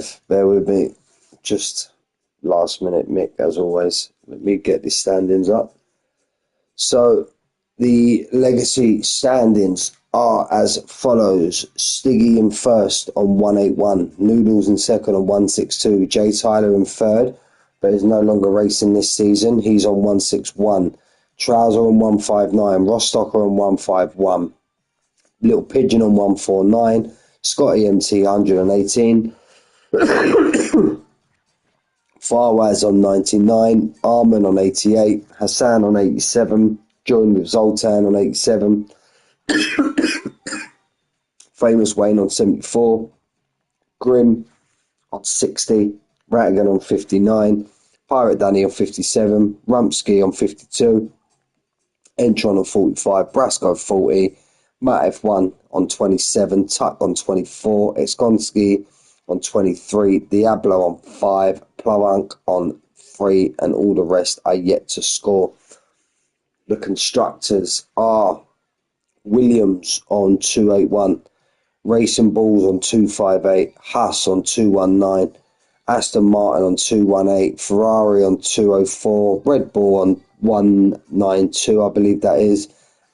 live. Bear with me. Just last minute, Mick, as always. Let me get the standings up. So, the legacy standings are as follows. Stiggy in first on 181. Noodles in second on 162. Jay Tyler in third, but is no longer racing this season. He's on 161. Trouser on 159. Rostocker on 151. Little Pigeon on 149. Scotty MT 118. Farwaz on 99. Arman on 88. Hassan on 87. Joined with Zoltan on 87. Famous Wayne on 74. Grim on 60. Rattigan on 59. Pirate Danny on 57. Rumpski on 52. Entron on 45. Brasco 40. Matt F1 on 27. Tuck on 24. Exkonski on 23. Diablo on 5. Plunk on 3. And all the rest are yet to score. The constructors are Williams on 281. Racing Bulls on 258. Haas on 219. Aston Martin on 218. Ferrari on 204. Red Bull on 192, I believe that is.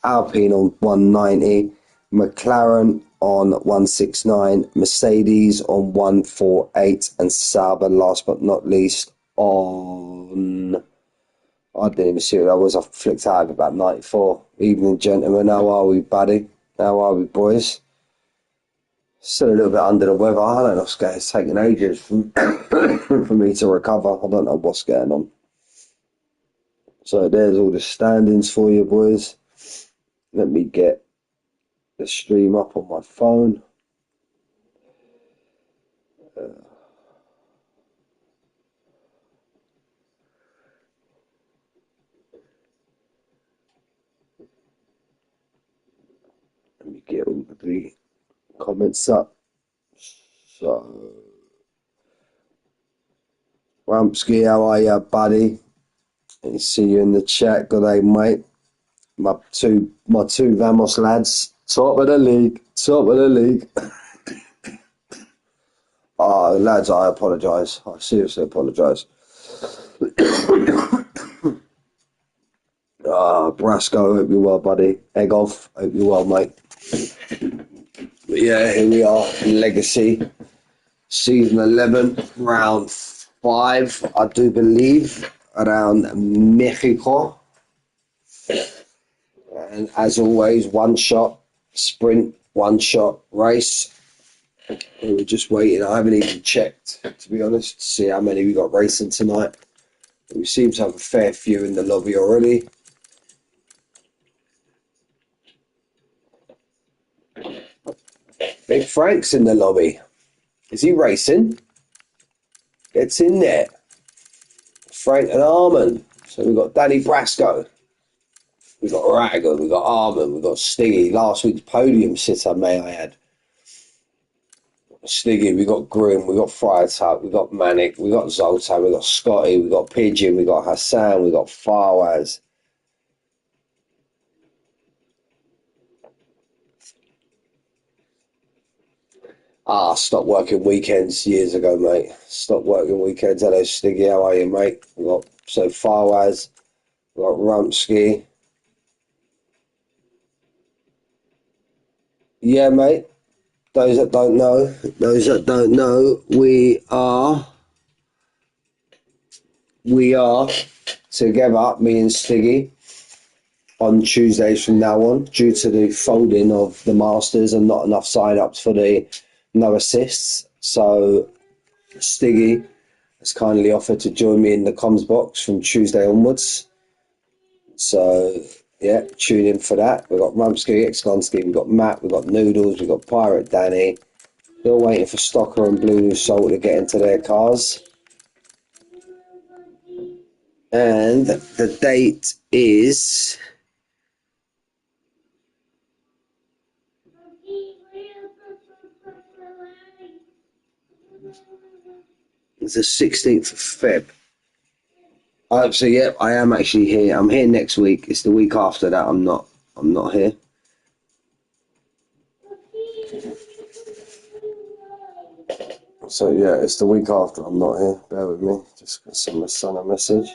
Alpine on 190. McLaren on 169. Mercedes on 148. And Sauber, last but not least, on... I didn't even see what that was. I flicked out of about 94. Evening, gentlemen. How are we, buddy? How are we, boys? Still a little bit under the weather. I don't know what's going on. It's taking ages for me to recover. I don't know what's going on. So there's all the standings for you, boys. Let me get the stream up on my phone. Let me get all the comments up. So, Rumpski, how are you, buddy? I see you in the chat. Good day, mate. My two Vamos lads, top of the league. Lads, I apologise. I seriously apologise. Brasco, hope you're well, buddy. Eggoff, hope you're well, mate. But yeah, here we are, Legacy, season 11, round 5, I do believe, around Mexico. And as always, one shot sprint, one shot race. We were just waiting. I haven't even checked, to be honest, to see how many we got racing tonight. We seem to have a fair few in the lobby already. Big Frank's in the lobby. Is he racing? Gets in there. Frank and Arman. So we've got Danny Brasco. We've got Rattigan. We've got Arman. We've got Stiggy. Last week's podium sitter, may I add. Stiggy, we got Grim, we got Freitag, we got Manic, we got Zoltan, we got Scotty, we got Pigeon, we got Hassan, we got Farwaz. Stopped working weekends years ago, mate. Stopped working weekends. Hello, Stiggy, how are you, mate? We got Farwaz, we got Rumpski. Yeah, mate. Those that don't know, we are together, me and Stiggy, on Tuesdays from now on, due to the folding of the Masters and not enough sign-ups for the no assists. So Stiggy has kindly offered to join me in the comms box from Tuesday onwards. So yeah, tune in for that. We've got Rumpski, Exkonski, we've got Matt, we've got Noodles, we've got Pirate Danny. Still waiting for Stocker and Blue New Soul to get into their cars. And the date is... it's the 16th of Feb. So yeah, I am actually here. I'm here next week. It's the week after that I'm not here. So yeah, it's the week after I'm not here. Bear with me. Just gonna send my son a message.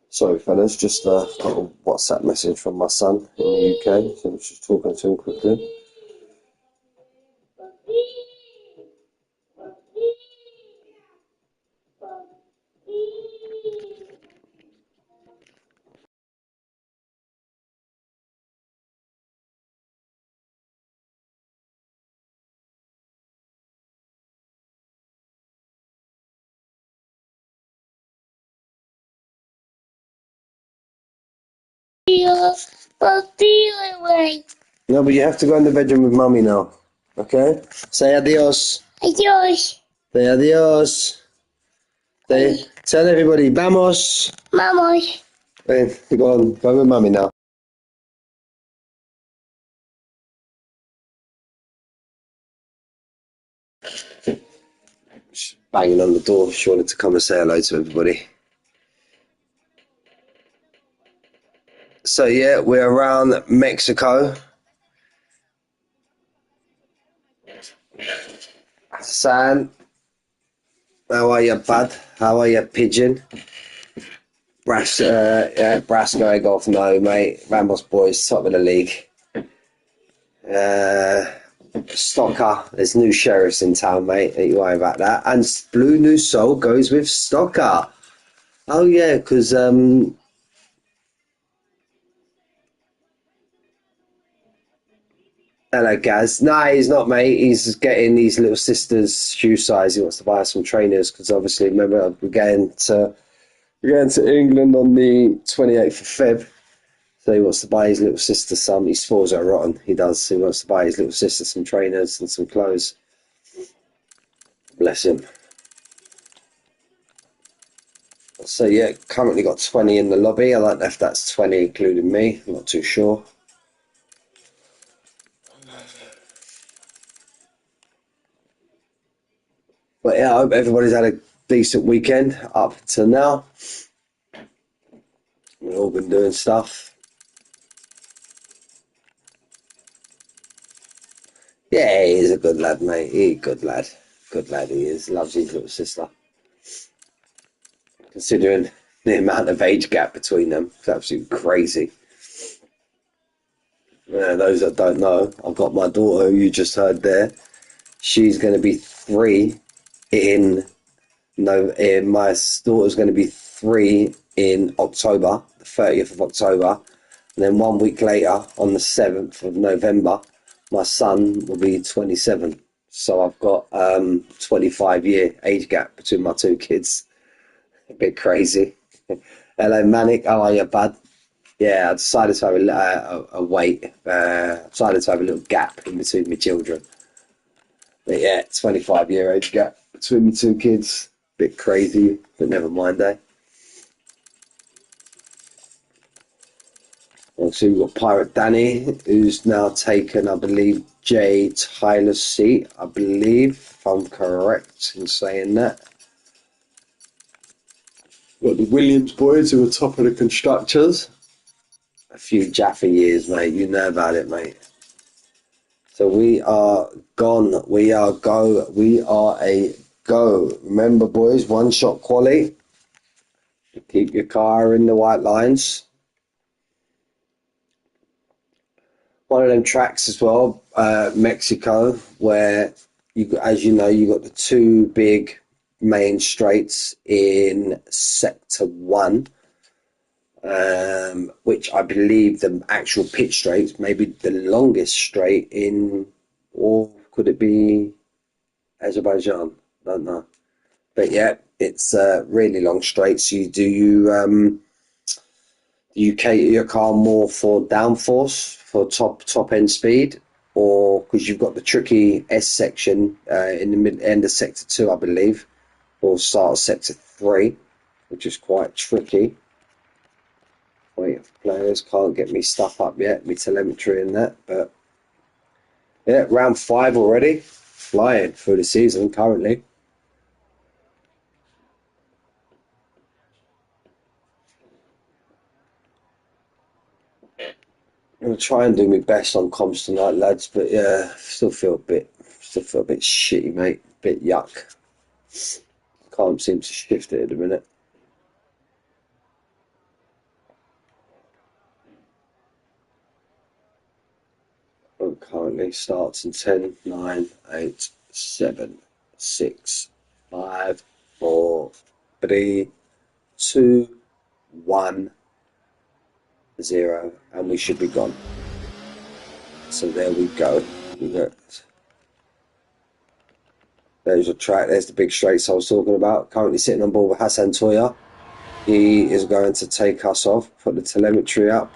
Sorry, fellas, just got a WhatsApp message from my son in the UK, so I was just talking to him quickly. No, but you have to go in the bedroom with mummy now, okay? Say adios. Adiós. Say adios. Tell everybody, vamos. Vamos. Hey, go with mummy now. Just banging on the door. She wanted to come and say hello to everybody. So yeah, we're around Mexico. San, how are you, bud? How are you, pigeon? Brasco egg off, no, mate. Ramos boys, top of the league. Stocker, there's new sheriffs in town, mate. Don't you worry about that. And Blue New Soul goes with Stocker. Oh yeah, because hello, Gaz. No, he's not, mate. He's getting his little sister's shoe size. He wants to buy some trainers because obviously, remember, we're going to England on the 28th of Feb. So he wants to buy his little sister some. He spores her rotten. He does. He wants to buy his little sister some trainers and some clothes. Bless him. So yeah, currently got 20 in the lobby. I don't know if that's 20 including me. I'm not too sure. But yeah, I hope everybody's had a decent weekend up to now. We've all been doing stuff. Yeah, he's a good lad, mate. He's a good lad. Good lad he is. Loves his little sister. Considering the amount of age gap between them, it's absolutely crazy. Yeah, those that don't know, I've got my daughter who you just heard there. She's going to be 3 in my daughter's going to be 3 in October, the 30th of October. And then 1 week later, on the 7th of November, my son will be 27. So I've got 25-year age gap between my 2 kids. A bit crazy. Hello, Manic. How are you, bud? Yeah, I decided to have a wait. Decided to have a little gap in between my children. But yeah, 25-year age gap between my 2 kids. Bit crazy, but never mind, eh? Also, we've got Pirate Danny, who's now taken, I believe, Jay Tyler's seat. I believe, if I'm correct in saying that. Got the Williams boys who are top of the constructors. A few Jaffa years, mate. You know about it, mate. So we are gone. We are go. We are a go. Remember, boys, 1-shot quali. Keep your car in the white lines. One of them tracks as well, Mexico, where as you know, you got the 2 big main straights in Sector 1, which I believe the actual pit straights may be the longest straight in, or could it be Azerbaijan? Don't know. But yeah, it's really long straights. You Do you cater your car more for downforce, for top end speed, or because you've got the tricky S section in the mid end of sector 2, I believe, or start of sector 3, which is quite tricky. Wait, players can't get me stuff up yet, me telemetry and that, but yeah, round 5 already, flying through the season currently. I'm gonna try and do my best on comms tonight, lads, but yeah, still feel a bit shitty, mate. Bit yuck. Can't seem to shift it at the minute. Currently starts in 10, 9, 8, 7, 6, 5, 4, 3, 2, 1, 0, and we should be gone. So there we go. There's a track, there's the big straights I was talking about. Currently sitting on board with Hassan Toya. He is going to take us off, put the telemetry up.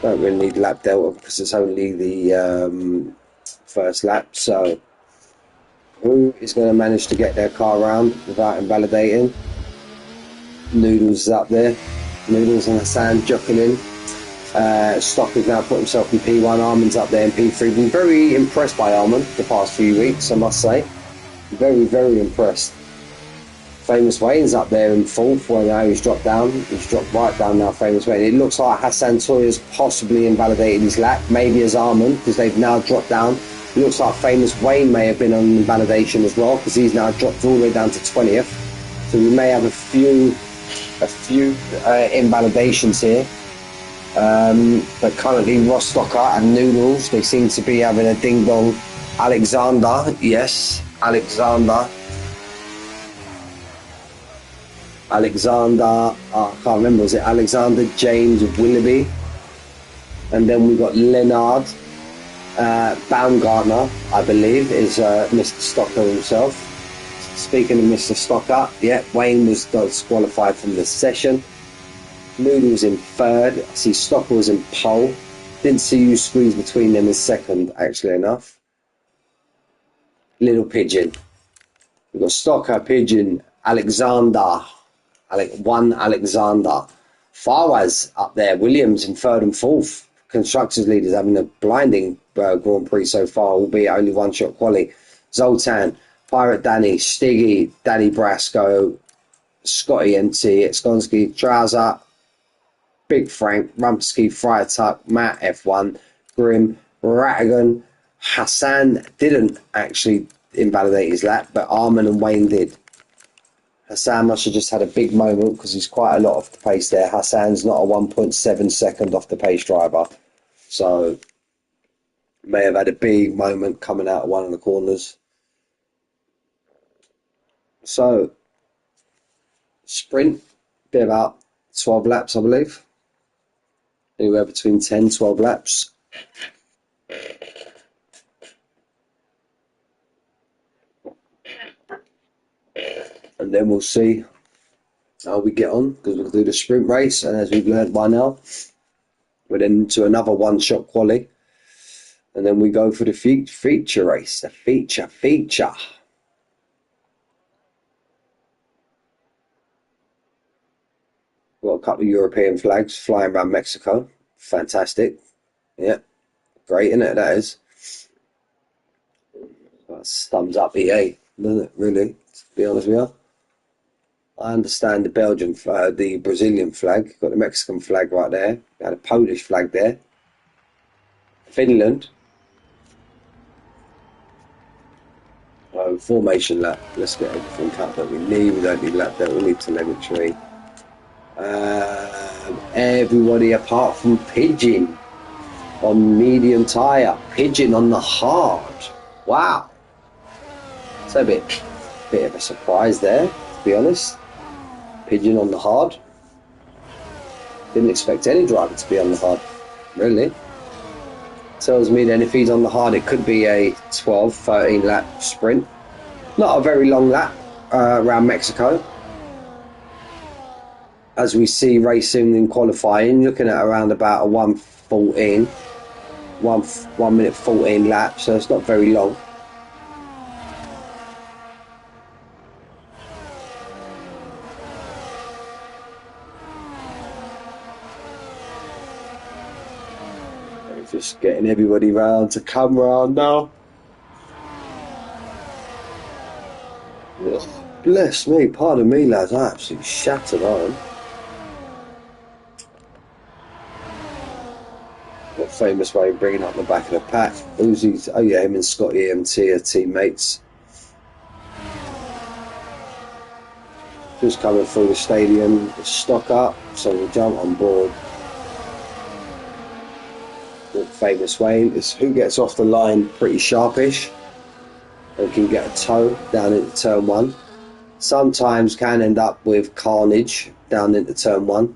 Don't really need lap delta because it's only the first lap. So who is going to manage to get their car around without invalidating? Noodles is up there. Noodles and Hassan jockeying in. Stock has now put himself in P1. Armin's up there in P3. Been very impressed by Armin the past few weeks, I must say. Very, very impressed. Famous Wayne's up there in 4th, where now he's dropped down. He's dropped right down now, Famous Wayne. It looks like Hassan Toya's possibly invalidated his lap, maybe as Armin, because they've now dropped down. It looks like Famous Wayne may have been on invalidation as well, because he's now dropped all the way down to 20th. So we may have a few invalidations here. But currently Ross Stocker and Noodles, they seem to be having a ding-dong. Alexander, yes, Alexander, I can't remember, was it Alexander James Willoughby? And then we've got Leonard Baumgartner, I believe, is Mr. Stocker himself. Speaking of Mr. Stocker, yeah, Wayne was disqualified from the session. Noodles in 3rd. I see Stocker was in pole. Didn't see you squeeze between them in 2nd, actually enough. Little Pigeon. We've got Stocker, Pigeon, Alexander. Alexander. Fawaz up there. Williams in 3rd and 4th. Constructors leaders having a blinding Grand Prix so far, albeit only one shot quali. Zoltan, Pirate Danny, Stiggy, Danny Brasco, Scotty NT, Skonsky, Trouser, Big Frank, Rumpsky, Freitag, Matt F1, Grim, Rattigan. Hassan didn't actually invalidate his lap, but Armin and Wayne did. Hassan must have just had a big moment because he's quite a lot off the pace there. Hassan's not a 1.7 second off the pace driver. So, may have had a big moment coming out of one of the corners. So, sprint, be about 12 laps, I believe. Anywhere between 10, 12 laps. And then we'll see how we get on, because we'll do the sprint race, and as we've learned by now, we're then to another one-shot quali, and then we go for the feature race, the feature. We've got a couple of European flags flying around Mexico. Fantastic. Yeah, great, isn't it? That is. That's thumbs up EA, doesn't it, really, to be honest with you. I understand the Belgian, the Brazilian flag. Got the Mexican flag right there. Got a Polish flag there. Finland. Formation lap. Let's get everything cut that we need. We don't need lap that. We need telemetry. Everybody apart from Pigeon on medium tyre. Pigeon on the hard. Wow. It's a bit of a surprise there, to be honest. Pigeon on the hard. Didn't expect any driver to be on the hard, really. Tells me then if he's on the hard, it could be a 12, 13 lap sprint. Not a very long lap around Mexico. as we see racing in qualifying, looking at around about a 1:14, 1 minute 14 lap, so it's not very long. Just getting everybody round to come round now. Ugh, bless me, pardon me lads, I absolutely shattered on. Got Famous Wayne bringing up the back of the pack. Uzi's, oh yeah, him and Scott EMT are teammates. Just coming through the stadium, stock up, so we'll jump on board. Famous Wayne is who gets off the line pretty sharpish and can get a tow down into turn 1. Sometimes can end up with carnage down into turn 1.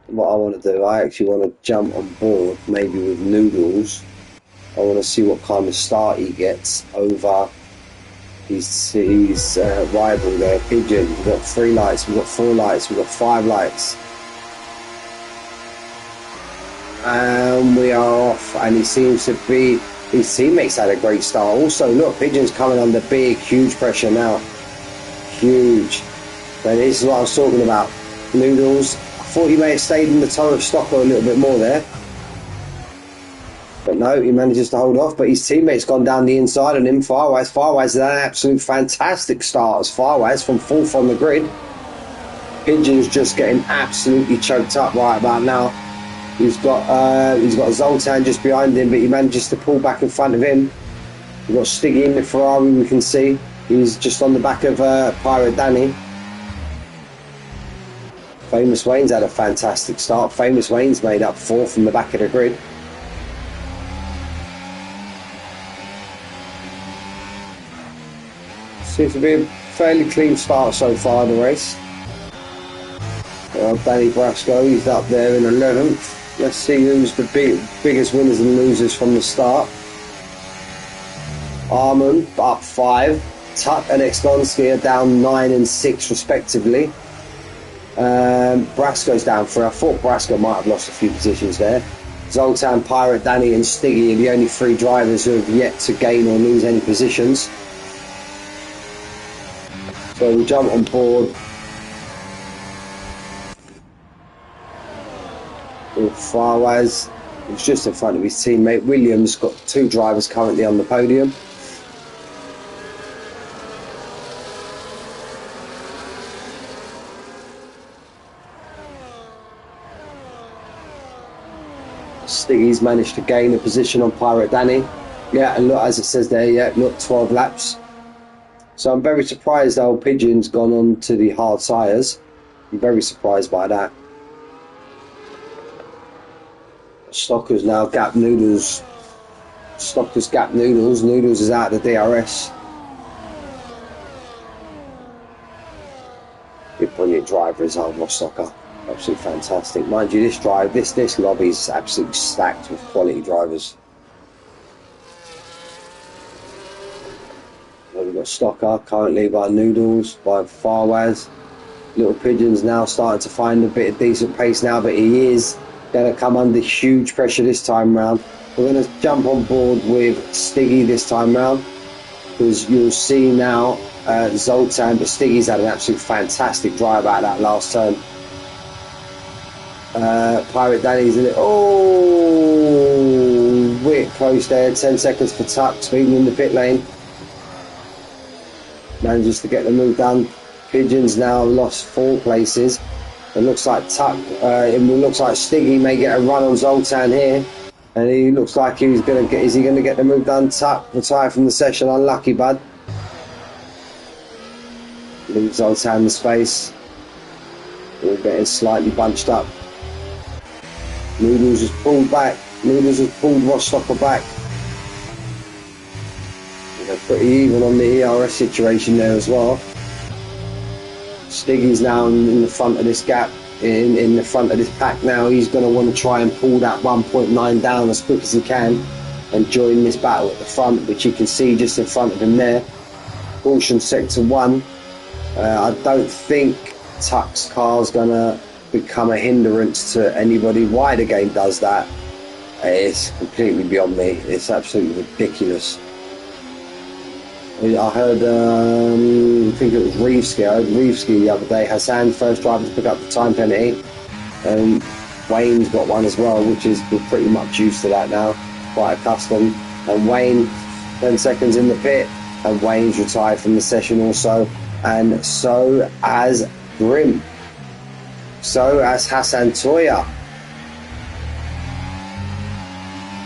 What I want to do, I actually want to jump on board maybe with Noodles. I want to see what kind of start he gets over his rival there, Pigeon. We've got 3 lights, we've got 4 lights, we've got 5 lights. And we are off, and he seems to be, his teammates had a great start. Also, look, Pigeon's coming under big, huge pressure now. Huge. But this is what I was talking about. Noodles, I thought he may have stayed in the toe of Stocker a little bit more there. But no, he manages to hold off. But his teammate's gone down the inside on him. Farwise had an absolute fantastic start as Farwise from 4th on the grid. Pigeon's just getting absolutely choked up right about now. He's got Zoltan just behind him, but he manages to pull back in front of him. We've got Stiggy in the Ferrari, we can see. He's just on the back of Pirate Danny. Famous Wayne's had a fantastic start. Famous Wayne's made up 4th from the back of the grid. Seems to be a fairly clean start so far in the race. Danny Brasco, he's up there in 11th. Let's see who's the biggest winners and losers from the start. Armand up 5. Tuck and Exgonski are down 9 and 6 respectively. Brasco's down 3. I thought Brasco might have lost a few positions there. Zoltan, Pirate Danny and Stiggy are the only 3 drivers who have yet to gain or lose any positions. So we jump on board. Farwise was just in front of his teammate. Williams got 2 drivers currently on the podium. Stiggy's managed to gain a position on Pirate Danny. Yeah, and look, as it says there, yeah, look, 12 laps. So I'm very surprised old Pigeon's gone on to the hard tyres. I'm very surprised by that. Stocker's now gap Noodles. Stocker's gap Noodles. Noodles is out of the DRS. Good brilliant driver is old Ross Stocker. Absolutely fantastic. Mind you, this lobby is absolutely stacked with quality drivers. So we've got Stocker currently by Noodles, by Farwaz. Little Pigeon's now starting to find a bit of decent pace now, but he is going to come under huge pressure this time round. We're going to jump on board with Stiggy this time round, because you'll see now Zoltan, but Stiggy's had an absolute fantastic drive out that last turn. Pirate Danny's in it. Oh, bit close there. 10 seconds for Tuck, speeding in the pit lane. Manages to get the move done. Pigeon's now lost 4 places. It looks like it looks like Stiggy may get a run on Zoltan here, and he looks like he's going to get. Is he going to get the move done? Tuck retired from the session. Unlucky, bud. Leaves Zoltan the space. We're getting slightly bunched up. Noodles has pulled back. Noodles has pulled Rostocker back. They're pretty even on the ERS situation there as well. Stiggy's now in the front of this gap, in the front of this pack now. He's going to want to try and pull that 1.9 down as quick as he can and join this battle at the front, which you can see just in front of him there. Caution sector 1. I don't think Tuck's car's going to become a hindrance to anybody. Why the game does that, it's completely beyond me. It's absolutely ridiculous. I heard, I think it was Reevesky. I heard Reevesky the other day. Hassan, first driver to pick up the time penalty. And Wayne's got one as well, which is, we're pretty much used to that now, quite accustomed. And Wayne, 10 seconds in the pit, and Wayne's retired from the session also. And so as Grim. So as Hassan Toya.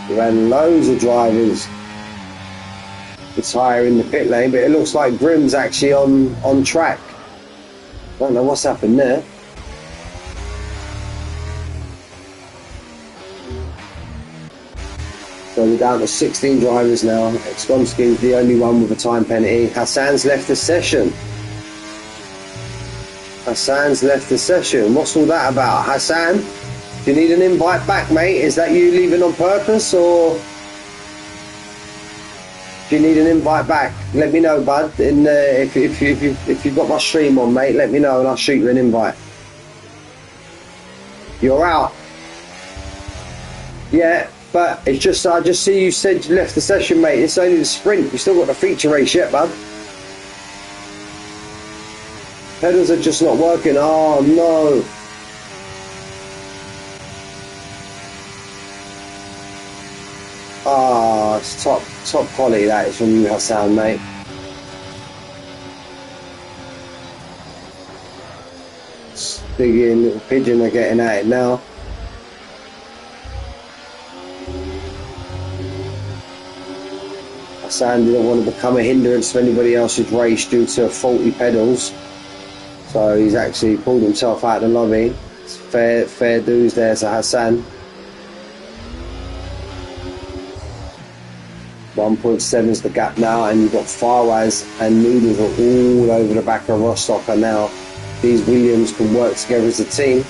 We've had loads of drivers retire in the pit lane, but it looks like Grim's actually on track. Don't know what's happened there. So we're down to 16 drivers now. Skomsky's the only one with a time penalty. Hassan's left the session. Hassan's left the session. What's all that about? Hassan, do you need an invite back, mate? Is that you leaving on purpose, or do you need an invite back? Let me know, bud. If you've got my stream on, mate, let me know and I'll shoot you an invite. You're out. Yeah, but it's just, I just see you said you left the session, mate. It's only the sprint. We've still got the feature race yet, bud. Pedals are just not working. Oh, no. Ah, it's top quality that is from you, Hassan, mate. Digging, little pigeon are getting at it now. Hassan didn't want to become a hindrance to anybody else's race due to faulty pedals. So he's actually pulled himself out of the lobby. It's fair dues there to Hassan. 1.7 is the gap now, and you've got Farwaz and Noodles are all over the back of Rostocker now. These Williams can work together as a team,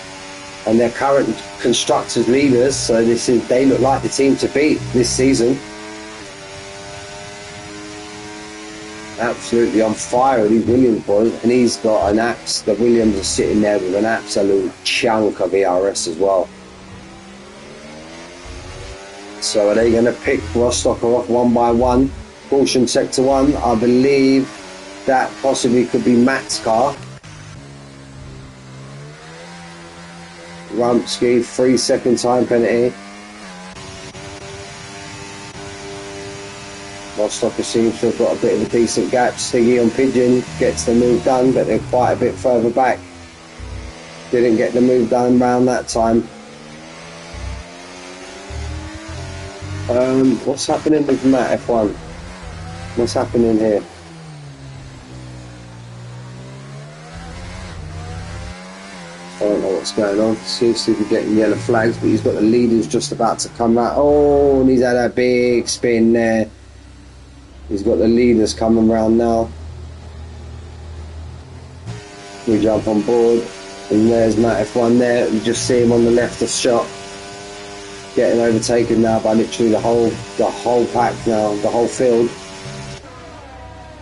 and they're current constructors leaders, so they look like the team to beat this season. Absolutely on fire, these Williams boys, and he's got an apps. The Williams are sitting there with an absolute chunk of ERS as well. So are they going to pick Rostocker off one by one? Caution sector 1, I believe that possibly could be Matt's car. Rumpski, 3-second time penalty. Rostocker seems to have got a bit of a decent gap. Stiggy on Pigeon gets the move done, but they're quite a bit further back. Didn't get the move done round that time. What's happening with Matt F1? What's happening here? I don't know what's going on. Seems to be getting yellow flags, but he's got the leaders just about to come out. Oh, and he's had a big spin there. He's got the leaders coming round now. We jump on board, and there's Matt F1 there. You just see him on the left of shot, getting overtaken now by literally the whole pack now, the whole field.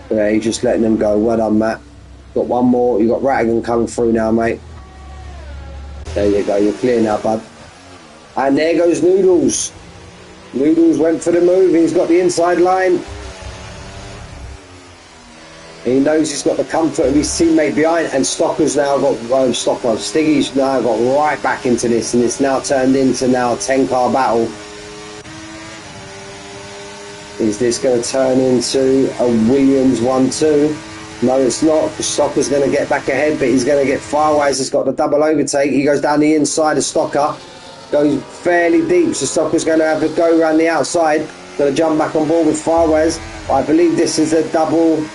But yeah, he's just letting them go. Well done, Matt. Got one more. You got Rattigan coming through now, mate. There you go. You're clear now, bud. And there goes Noodles. Noodles went for the move. He's got the inside line. He knows he's got the comfort of his teammate behind, and Stocker's now got Stiggy's now got right back into this, and it's now turned into now a 10-car battle. Is this going to turn into a Williams 1-2? No, it's not, because Stocker's going to get back ahead, but he's going to get Farwaz has got the double overtake. He goes down the inside of Stocker, goes fairly deep, so Stocker's going to have to go around the outside, going to jump back on board with Farwaz. I believe this is a double.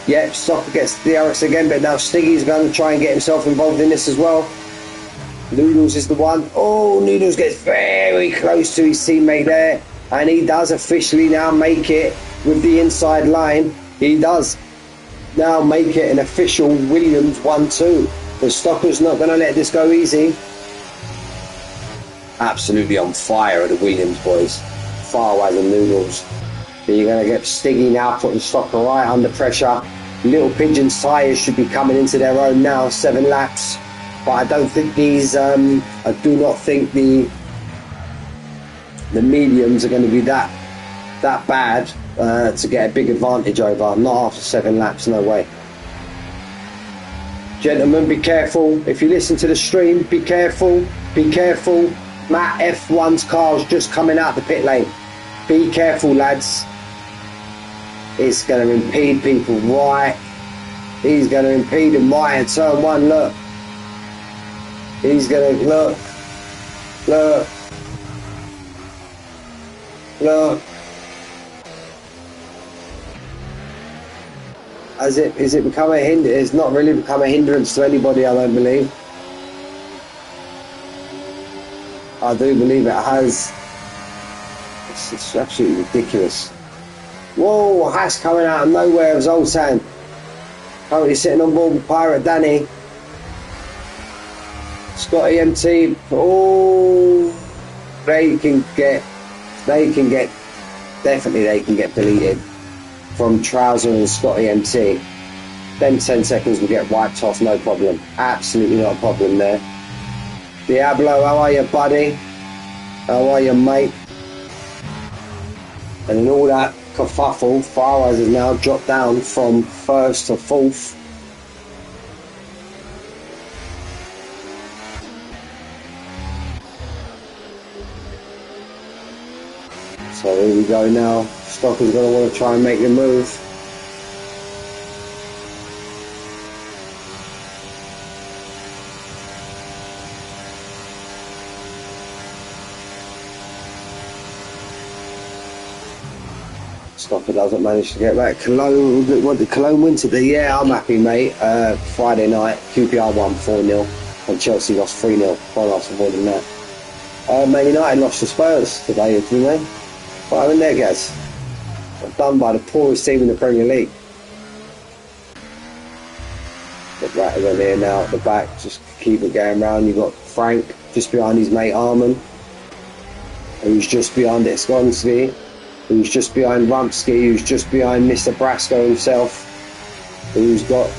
Yep, Stocker gets the DRS again, but now Stiggy's going to try and get himself involved in this as well. Noodles is the one. Oh, Noodles gets very close to his teammate there, and he does officially now make it with the inside line. He does now make it an official Williams 1-2. But Stocker's not going to let this go easy. Absolutely on fire are the Williams boys. Farwaz and Noodles. But you're going to get Stiggy now putting Stocker right under pressure. Little Pigeon's tyres should be coming into their own now, 7 laps. But I don't think these, I do not think the mediums are going to be that bad to get a big advantage over. Not after 7 laps, no way. Gentlemen, be careful. If you listen to the stream, be careful. Be careful. Matt F1's car's just coming out the pit lane. Be careful, lads. It's going to impede people right. He's going to impede him right at turn 1. Look. He's going to look. Is it become a hindrance? It's not really become a hindrance to anybody, I don't believe. I do believe it has. It's absolutely ridiculous. Whoa, Haas coming out of nowhere of Zoltan. Currently sitting on board with Pirate Danny. Scotty MT. Oh, they can get deleted from Trouser and Scotty MT. Then 10 seconds will get wiped off, no problem. Absolutely not a problem there. Diablo, how are you, buddy? How are you, mate? And in all that kerfuffle, Faraz has now dropped down from 1st to 4th. So here we go now. Stocker's going to want to try and make the move. Stocker doesn't manage to get back. Cologne, what did Cologne win today? Yeah, I'm happy, mate. Friday night, QPR won 4-0 and Chelsea lost 3-0. Can't ask for more than that. Man United lost to Spurs today, didn't they? Right in there, guys. Done by the poorest team in the Premier League. Got Rattigan here now at the back, just keep it going round. You've got Frank just behind his mate Arman, who's just behind Eskonsky, who's just behind Rumsky, who's just behind Mr. Brasco himself, who's got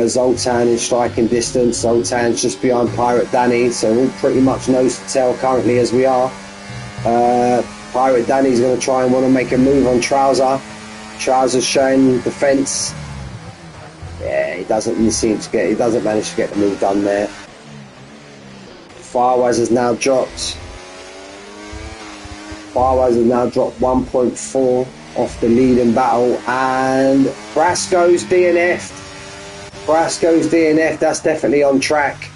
Zoltan in striking distance. Zoltan's just behind Pirate Danny, so all pretty much nose to tail currently as we are. Pirate Danny's going to try and want to make a move on Trouser. Trouser's showing defence. Yeah, he doesn't manage to get the move done there. Firewise has now dropped. 1.4 off the lead in battle, and Brasco's DNF'd. That's definitely on track.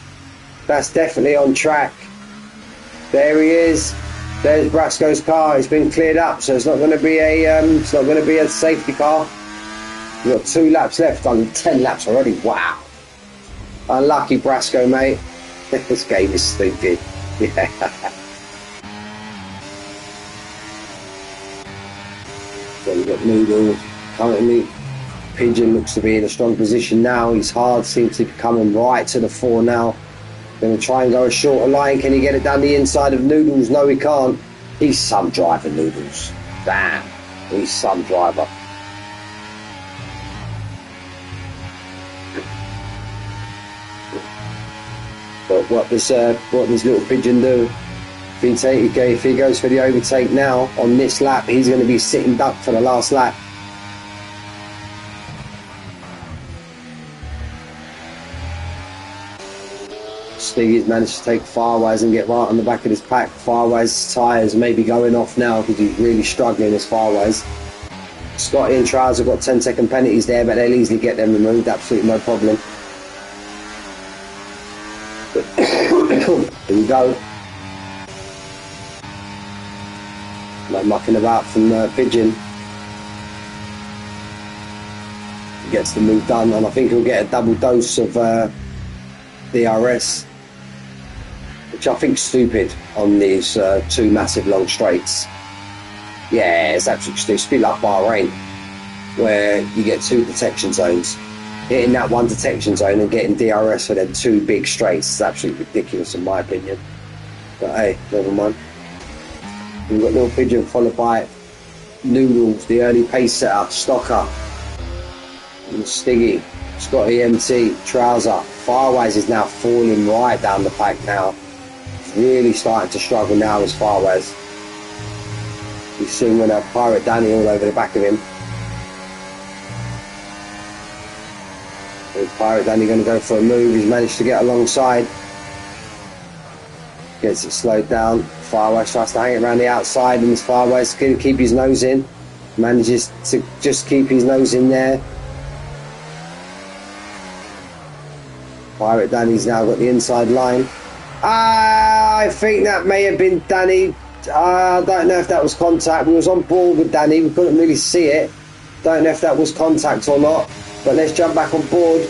There he is. There's Brasco's car. It's been cleared up, so it's not going to be a safety car. We've got 2 laps left. Done 10 laps already. Wow. Unlucky Brasco, mate. This game is stupid. Yeah. So we've got Noodle currently. Pigeon looks to be in a strong position now. His hard seems to be coming right to the fore now. Going to try and go a shorter line. Can he get it down the inside of Noodles? No, he can't. He's some driver, Noodles. Damn, he's some driver. But what does little Pigeon do? If he goes for the overtake now on this lap, he's going to be sitting duck for the last lap. Stiggy's managed to take Farwise and get right on the back of his pack. Farwise's tyres may be going off now because he's really struggling as Farwise. Scotty and Trouser got 10-second penalties there, but they'll easily get them removed, absolutely no problem. Here we go. No mucking about from Pigeon. He gets the move done, and I think he'll get a double dose of DRS. Which I think is stupid on these 2 massive long straights. Yeah, it's absolutely stupid. It's a bit like Bahrain, where you get 2 detection zones. Hitting that 1 detection zone and getting DRS for them 2 big straights is absolutely ridiculous in my opinion. But hey, never mind. We've got Little Pigeon followed by Noodles, the early pace setter, Stocker. And Stiggy, Scotty MT, Trouser. Firewise is now falling right down the pack now. Really starting to struggle now as Firewise. He's soon going to have Pirate Danny all over the back of him. Is Pirate Danny going to go for a move? He's managed to get alongside. Gets it slowed down. Firewise tries to hang it around the outside, and this Firewise going to keep his nose in. Manages to just keep his nose in there. Pirate Danny's now got the inside line. I think that may have been Danny. I don't know if that was contact. We was on board with Danny. We couldn't really see it. Don't know if that was contact or not. But let's jump back on board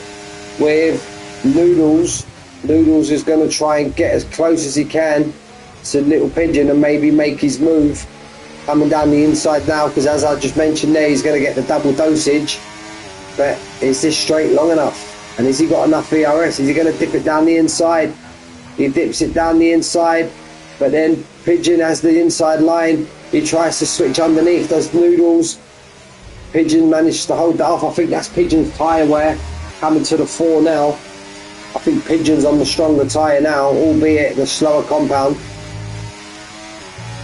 with Noodles. Noodles is going to try and get as close as he can to Little Pigeon and maybe make his move. Coming down the inside now, because as I just mentioned there, he's going to get the double dosage. But is this straight long enough? And has he got enough VRS? Is he going to dip it down the inside? He dips it down the inside, but then Pigeon has the inside line. He tries to switch underneath, does Noodles. Pigeon manages to hold that off. I think that's Pigeon's tyre wear coming to the fore now. I think Pigeon's on the stronger tyre now, albeit the slower compound.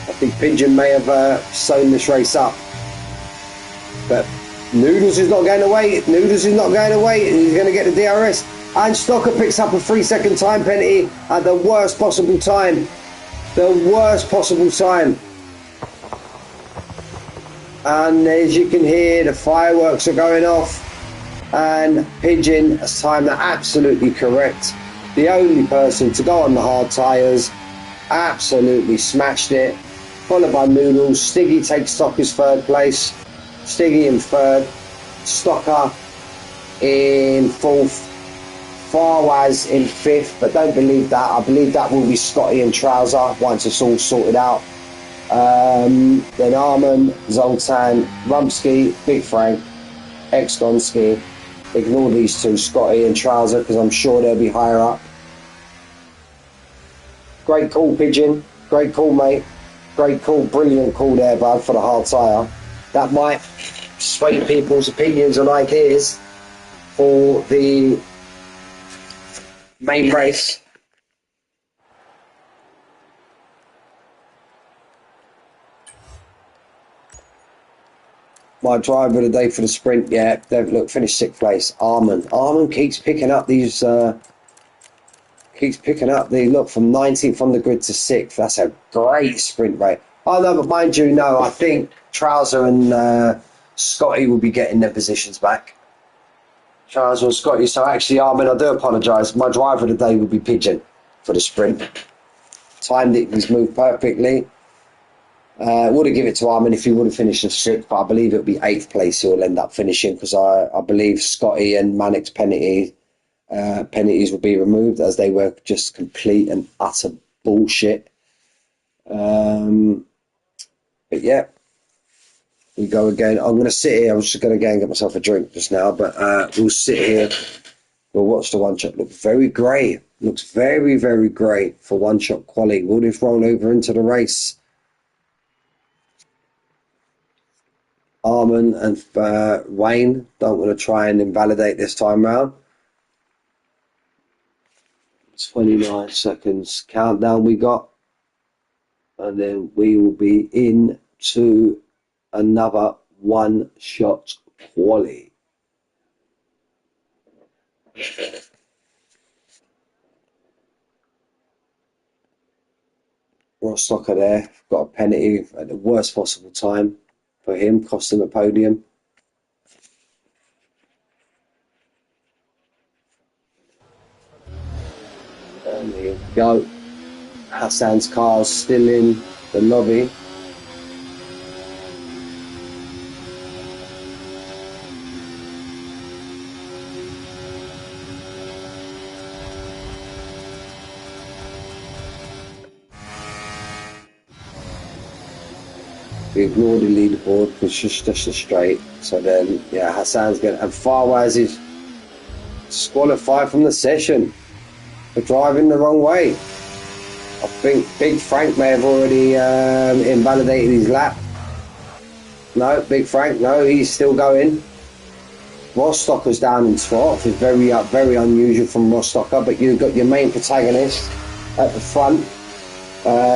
I think Pigeon may have sewn this race up. But Noodles is not going to wait. Noodles is not going to wait. He's going to get the DRS. And Stocker picks up a 3-second time penalty at the worst possible time. The worst possible time. And as you can hear, the fireworks are going off. And Pigeon has timed that absolutely correct. The only person to go on the hard tyres. Absolutely smashed it. Followed by Noodles. Stiggy takes Stocker's third place. Stiggy in third. Stocker in fourth. Farwaz in fifth, but don't believe that. I believe that will be Scotty and Trouser once it's all sorted out. Then Arman, Zoltan, Rumsky, Big Frank, Ex-Gonski. Ignore these two, Scotty and Trouser, because I'm sure they'll be higher up. Great call, Pigeon. Great call, mate. Great call, brilliant call there, bud, for the hard tyre. That might sway people's opinions and ideas for the main race. My driver of the day for the sprint, yeah, they've finished 6th place. Arman keeps picking up these look from 19th on the grid to 6th. That's a great sprint rate. Oh no, but mind you, no, I think Trouser and Scotty will be getting their positions back. Trouser and Scotty. So actually, Armin, I do apologise. My driver of the day will be Pigeon for the sprint. Timed it, he's moved perfectly. Would have given it to Armin if he would have finished in 6th, but I believe it'll be 8th place he'll end up finishing, because I believe Scotty and Manic's penalties will be removed, as they were just complete and utter bullshit. But yeah, we go again. I'm going to sit here. I was just going to go and get myself a drink just now, but we'll sit here. We'll watch the one shot. Looks very great. Looks very, very great for one shot quality. Will this roll over into the race? Arman and Wayne don't want to try and invalidate this time round. 29 seconds countdown we got. And then we will be in to another one shot quali. Ross Stocker there, got a penalty at the worst possible time for him, cost him a podium. And there you go. Hassan's car's still in the lobby. We ignore the leaderboard because it's just a straight. So then, yeah, Hassan's going to... And Farwaz is disqualified from the session for driving the wrong way. I think Big Frank may have already invalidated his lap. No, Big Frank, no, he's still going. Rostocker's down in 12th. It's very unusual from Rostocker, but you've got your main protagonist at the front.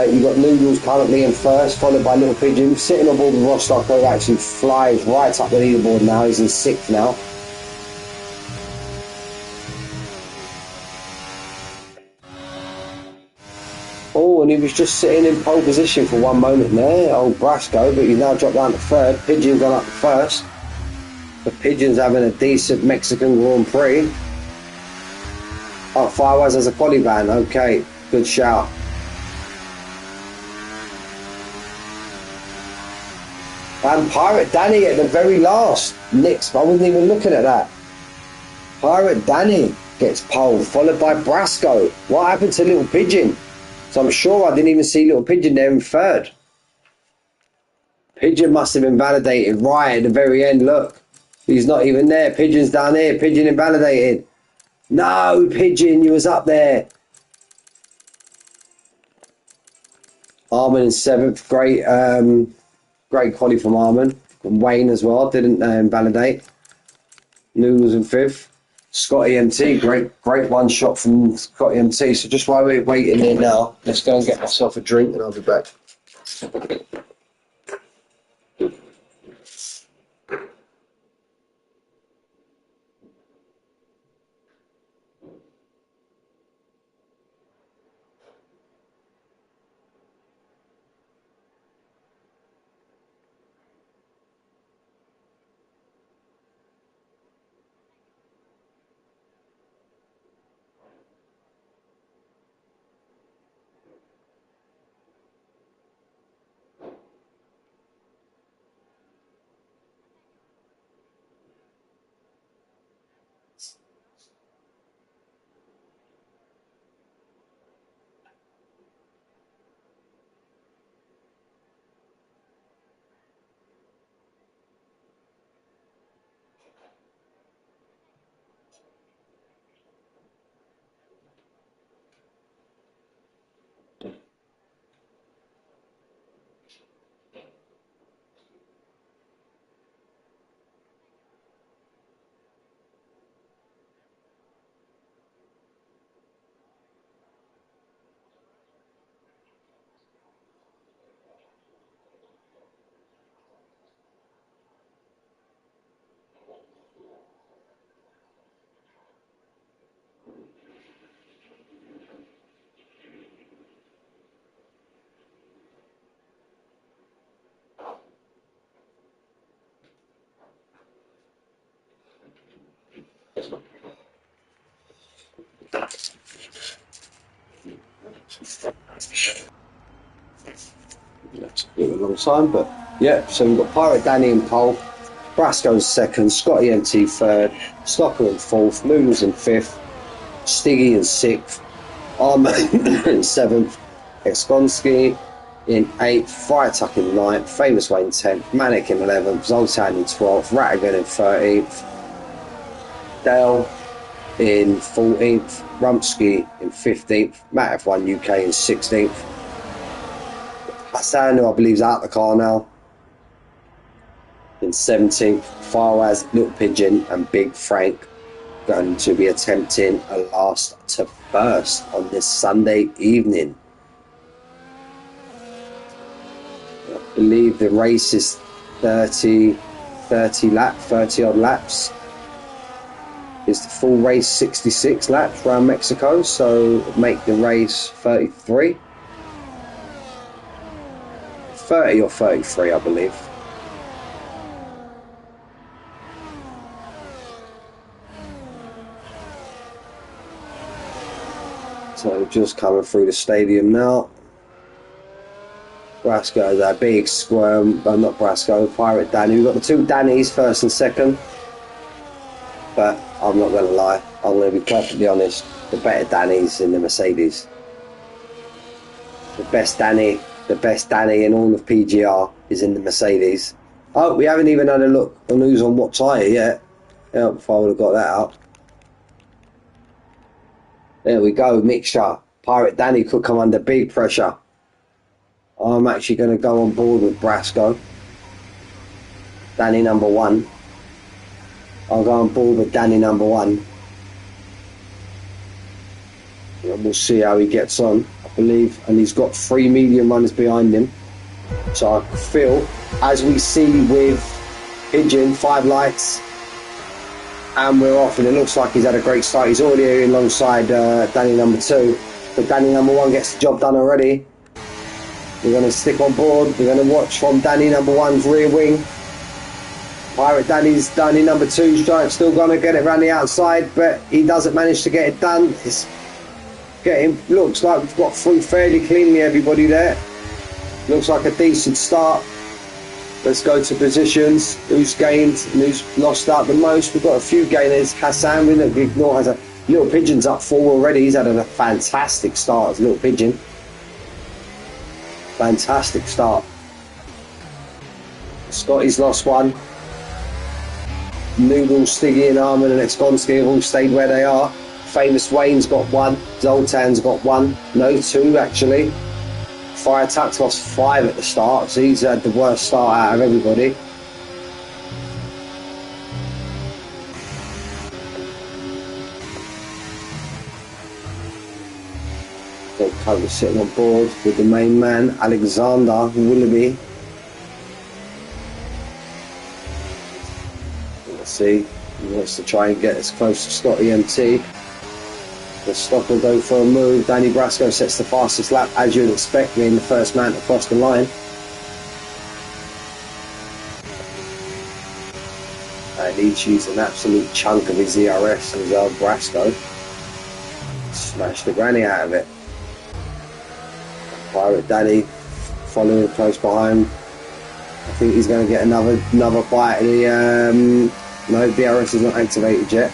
You've got Noodles currently in first, followed by Little Pigeon. Sitting on board with Rostocker, who actually flies right up the leaderboard now. He's in 6th now. Oh, and he was just sitting in pole position for one moment there, old Brasco, but he's now dropped down to 3rd. Pigeon gone up to 1st. The Pigeon's having a decent Mexican Grand Prix. Oh, Firewise has a quali ban. Okay, good shout. And Pirate Danny at the very last. Nix, I wasn't even looking at that. Pirate Danny gets pole, followed by Brasco. What happened to Little Pigeon? So I'm sure I didn't even see Little Pigeon there in 3rd. Pigeon must have invalidated right at the very end. Look, he's not even there. Pigeon's down here. Pigeon invalidated. No, Pigeon, you was up there. Armin in 7th. Great quality from Armin. And Wayne as well. Didn't invalidate. Noodles in 5th. Scotty MT, great one shot from Scotty MT. So just while we're waiting here now, let's go and get myself a drink and I'll be back. That's a bit of a long time, but yeah. So we've got Pirate Danny in pole, Brasco in 2nd, Scotty MT 3rd, Stocker in 4th, Noodles in 5th, Stiggy in 6th, Armin in 7th, Exkonsky in 8th, Firetuck in 9th, Famous Wayne 10th, Manic in 11th, Zoltan in 12th, Rattigan in 13th, Dale in 14th, Rumsky in 15th, Matt F1 UK in 16th. Hassan, who I believe is out the car now, in 17th. Firewise, Little Pigeon and Big Frank going to be attempting a last to first on this Sunday evening. I believe the race is 30 odd laps. Is the full race 66 laps around Mexico, so make the race 33. 30 or 33, I believe. So just coming through the stadium now. Brasco, that big squirm, not Brasco, Pirate Danny. We've got the two Dannys, 1st and 2nd. But I'm not going to lie, I'm going to be perfectly honest, the better Danny's in the Mercedes. The best Danny in all of PGR is in the Mercedes. Oh, we haven't even had a look on who's on what tyre yet. Yeah, if I would have got that up. There we go, mixture. Pirate Danny could come under big pressure. I'm actually going to go on board with Brasco. Danny number 1. I'll go on board with Danny number 1. And we'll see how he gets on, I believe. And he's got 3 medium runners behind him. So I feel, as we see with Pigeon, 5 lights, and we're off, and it looks like he's had a great start. He's already here alongside Danny number 2. But Danny number 1 gets the job done already. We're going to stick on board. We're going to watch from Danny number 1's rear wing. Pirate Danny number 2's still going to get it around the outside, but he doesn't manage to get it done. Looks like we've got through fairly cleanly, everybody there. Looks like a decent start. Let's go to positions. Who's gained and who's lost out the most? We've got a few gainers. Hassan, we don't ignore Hassan. Little Pigeon's up 4 already. He's had a fantastic start as Little Pigeon. Fantastic start. Scotty's lost 1. Noodle, Stiggy and Armin and Exgonski have all stayed where they are. Famous Wayne's got 1. Zoltan's got 1. No, 2 actually. Fire Attack's lost 5 at the start, so he's had the worst start out of everybody. So Coda sitting on board with the main man, Alexander Willoughby. Let's see, he wants to try and get as close to Scotty MT. The stock will go for a move. Danny Brasco sets the fastest lap, as you'd expect, being the first man to cross the line. And he's used an absolute chunk of his ERS as Brasco. Smashed the granny out of it. Pirate Danny following close behind. I think he's going to get another bite of the... no, DRS is not activated yet.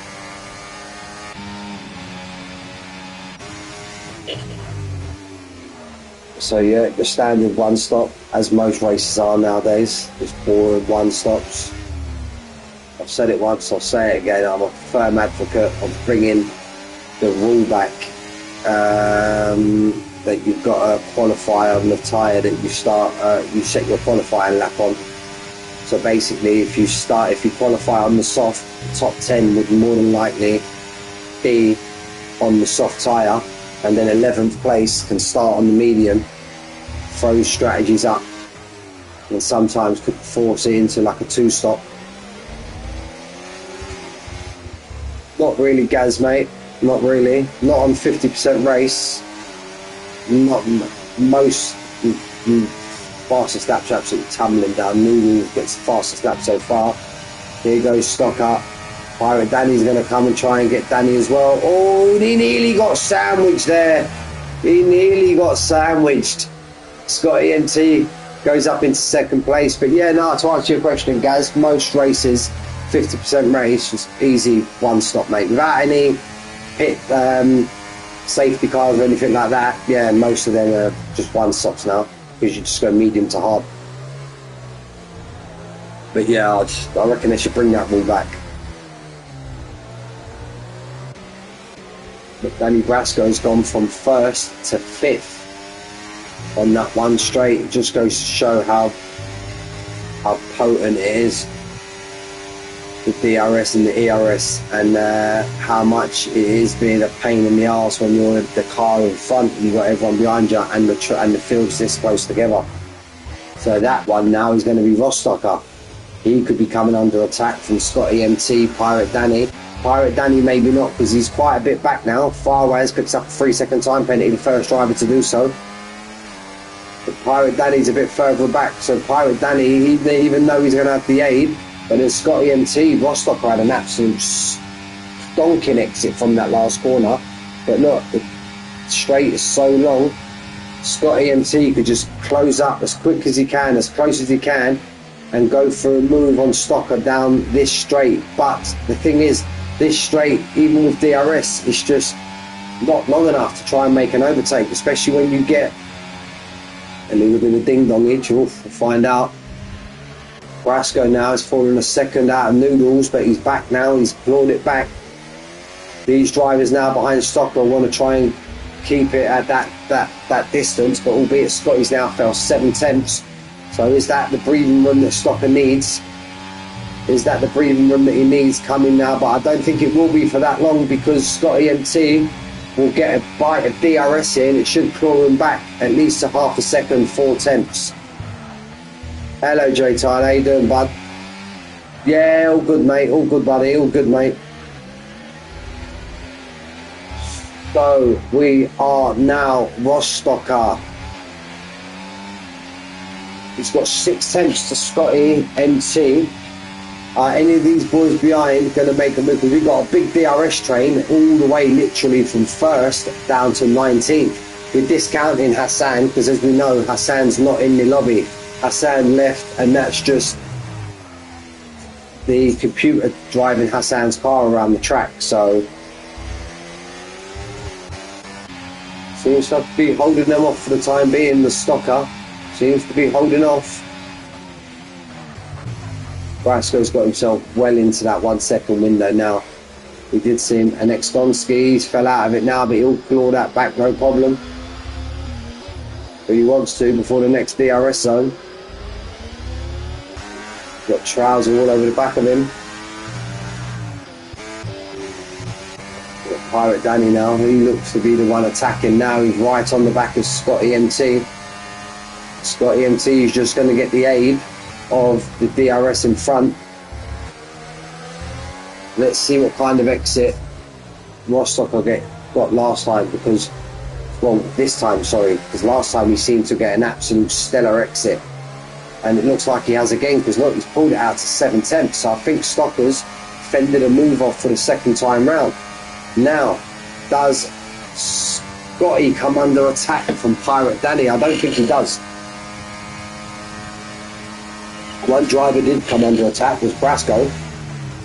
So yeah, the standard 1 stop, as most races are nowadays, it's boring 1 stops. I've said it once, I'll say it again, I'm a firm advocate of bringing the rule back, that you've got to qualify on the tyre that you start, you set your qualifying lap on. So basically, if you qualify on the soft, the top 10 would more than likely be on the soft tyre, and then 11th place can start on the medium, throws strategies up, and sometimes could force it into like a 2 stop. Not really, Gaz, mate. Not really. Not on 50% race. Not most fastest laps are absolutely tumbling down. Noodle gets the fastest lap so far. Here goes stock up. Pirate Danny's going to come and try and get Danny as well. Oh, he nearly got sandwiched there. He nearly got sandwiched. Scotty NT goes up into 2nd place. But yeah, no, to answer your question, Gaz, most races, 50% race, just easy 1 stop, mate. Without any pit safety cars or anything like that, yeah, most of them are just 1 stops now, because you just go medium to hard. But yeah, I reckon they should bring that rule back. But Danny Brasco's gone from 1st to 5th on that 1 straight. It just goes to show how potent it is, the DRS and the ERS, and how much it is being a pain in the arse when you're the car in front and you've got everyone behind you and the field's this close together. So that one now is going to be Rostocker. He could be coming under attack from Scotty MT, Pirate Danny. Pirate Danny maybe not, because he's quite a bit back now. Farways picks up a 3-second time penalty, the first driver to do so. But Pirate Danny's a bit further back, so Pirate Danny, even though he's going to have the aid, but then Scotty MT, Rostocker had an absolute stonking exit from that last corner. But look, the straight is so long, Scotty MT could just close up as quick as he can, as close as he can, and go for a move on Stocker down this straight. But the thing is, this straight, even with DRS, it's just not long enough to try and make an overtake, especially when you get a little bit of ding-dongage. We'll find out. Brasco now has fallen a 2nd out of Noodles, but he's back now, he's clawed it back. These drivers now behind Stocker want to try and keep it at that distance, but albeit Scotty's now fell 7 tenths. So is that the breathing room that Stocker needs? Is that the breathing room that he needs coming now? But I don't think it will be for that long, because Scotty MT will get a bite of DRS in. It should claw him back at least a half a second, 4/10. Hello, J Tyler, how you doing, bud? Yeah, all good, mate. All good, buddy. All good, mate. So we are now Rostocker. He's got 6/10 to Scotty MT. Any of these boys behind going to make a move, because we've got a big DRS train all the way literally from 1st down to 19th. We're discounting Hassan because, as we know, Hassan's not in the lobby. Hassan left, and that's just the computer driving Hassan's car around the track. So seems to be holding them off for the time being. The Stocker seems to be holding off. Brasco's got himself well into that 1 second window now. We did see him, and Ekstonski, he's fell out of it now, but he'll claw that back, no problem. But he wants to before the next DRS zone. Got trouser all over the back of him. Got Pirate Danny now. He looks to be the one attacking now. He's right on the back of Scotty MT. Scotty MT is just going to get the aid of the DRS in front. Let's see what kind of exit Rostocker got last time, because, well, this time, sorry, because last time he seemed to get an absolute stellar exit, and it looks like he has again, because look, he's pulled it out to 7/10. So I think Stocker's fended a move off for the second time round. Now, does Scotty come under attack from Pirate Danny? I don't think he does. One driver did come under attack, was Brasco.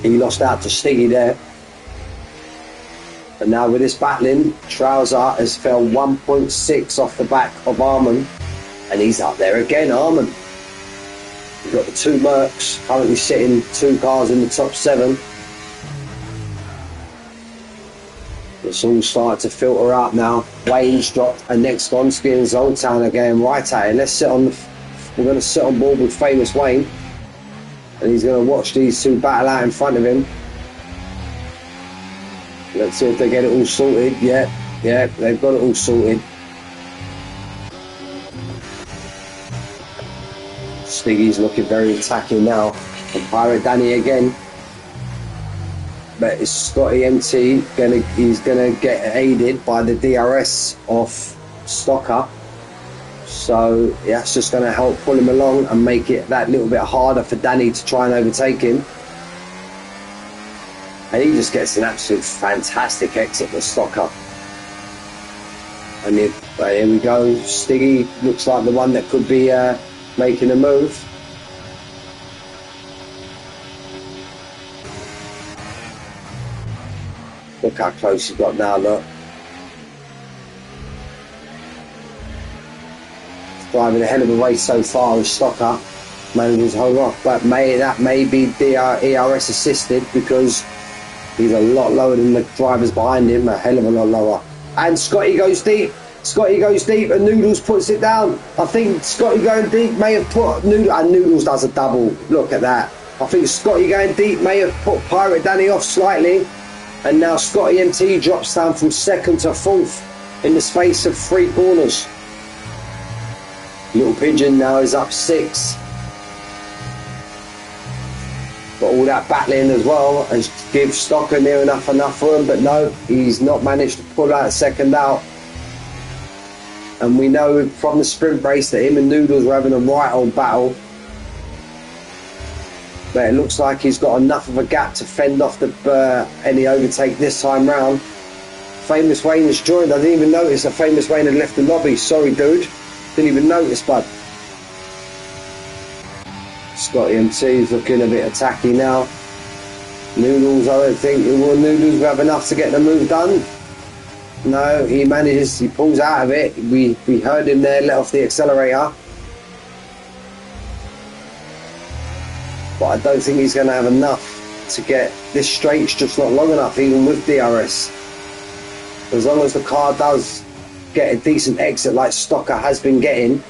He lost out to Stiggy there. And now with this battling, Trouser has fell 1.6 off the back of Arman, and he's up there again, Arman. We've got the two Mercs currently sitting 2 cars in the top 7. It's all starting to filter out now. Wayne's dropped, and next Onsky and Zoltan are going right at it. Let's sit on the... We're going to sit on board with Famous Wayne, and he's going to watch these two battle out in front of him. Let's see if they get it all sorted. Yeah, they've got it all sorted. Stiggy's looking very attacking now. And Pirate Danny again. But it's Scotty MT. He's going to get aided by the DRS off Stocker. So that's just going to help pull him along and make it that little bit harder for Danny to try and overtake him. And he just gets an absolute fantastic exit with Stocker. And here we go. Stiggy looks like the one that could be making a move. Look how close he's got now, look. Driving a hell of a race so far with Stocker. Manages to hold off, but that may be ERS assisted, because he's a lot lower than the drivers behind him, a hell of a lot lower. And Scotty goes deep. Scotty goes deep, and Noodles puts it down. I think Scotty going deep may have put Noodles does a double. Look at that. I think Scotty going deep may have put Pirate Danny off slightly, and now Scotty MT drops down from 2nd to 4th in the space of 3 corners. Little Pigeon now is up 6. Got all that battling as well, and give Stocker near enough for him, but no, he's not managed to pull that second out. And we know from the sprint race that him and Noodles were having a right old battle. But it looks like he's got enough of a gap to fend off any overtake this time round. Famous Wayne has joined. I didn't even notice that Famous Wayne had left the lobby. Sorry, dude. Didn't even notice, bud. Scotty MT is looking a bit attacky now. Noodles, I don't think Noodles will have enough to get the move done. No, he pulls out of it. We heard him there, let off the accelerator. But I don't think he's going to have enough to get this straight's just not long enough, even with DRS. As long as the car does get a decent exit like Stocker has been getting,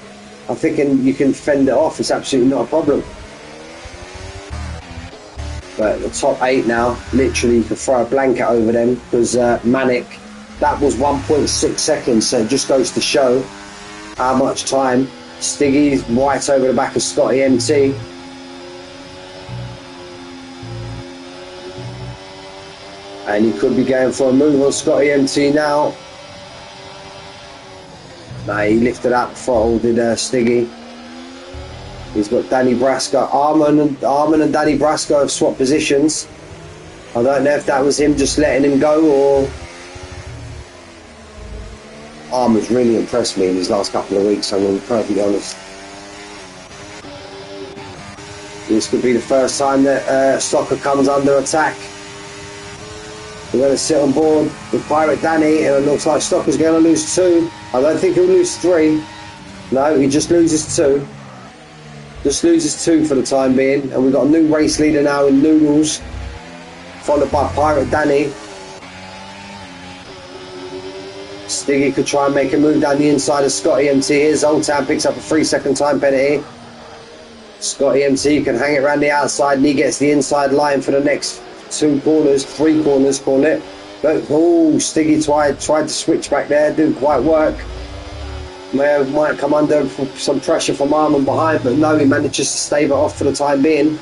I think you can fend it off. It's absolutely not a problem. But the top 8 now, literally you can throw a blanket over them because Manic, that was 1.6 seconds, so it just goes to show how much time. Stiggy's right over the back of Scotty MT. And he could be going for a move on Scotty MT now. No, he lifted up throttle, did Stiggy. He's got Danny Brasco. Armin and Danny Brasco have swapped positions. I don't know if that was him just letting him go or... Armin's really impressed me in his last couple of weeks, I'm going to be perfectly honest. This could be the first time that Stocker comes under attack. We're going to sit on board with Pirate Danny, and it looks like Stocker's going to lose 2. I don't think he'll lose 3. No, he just loses 2. Just loses 2 for the time being, and we've got a new race leader now in Noodles, followed by Pirate Danny. Stiggy could try and make a move down the inside of Scotty MT here. Zoltan picks up a 3-second time penalty. Scotty MT can hang it around the outside, and he gets the inside line for the next 2 corners, 3 corners, call it. But Stiggy tried to switch back there, didn't quite work. Might come under some pressure from Armin behind, but no, he manages to stave it off for the time being.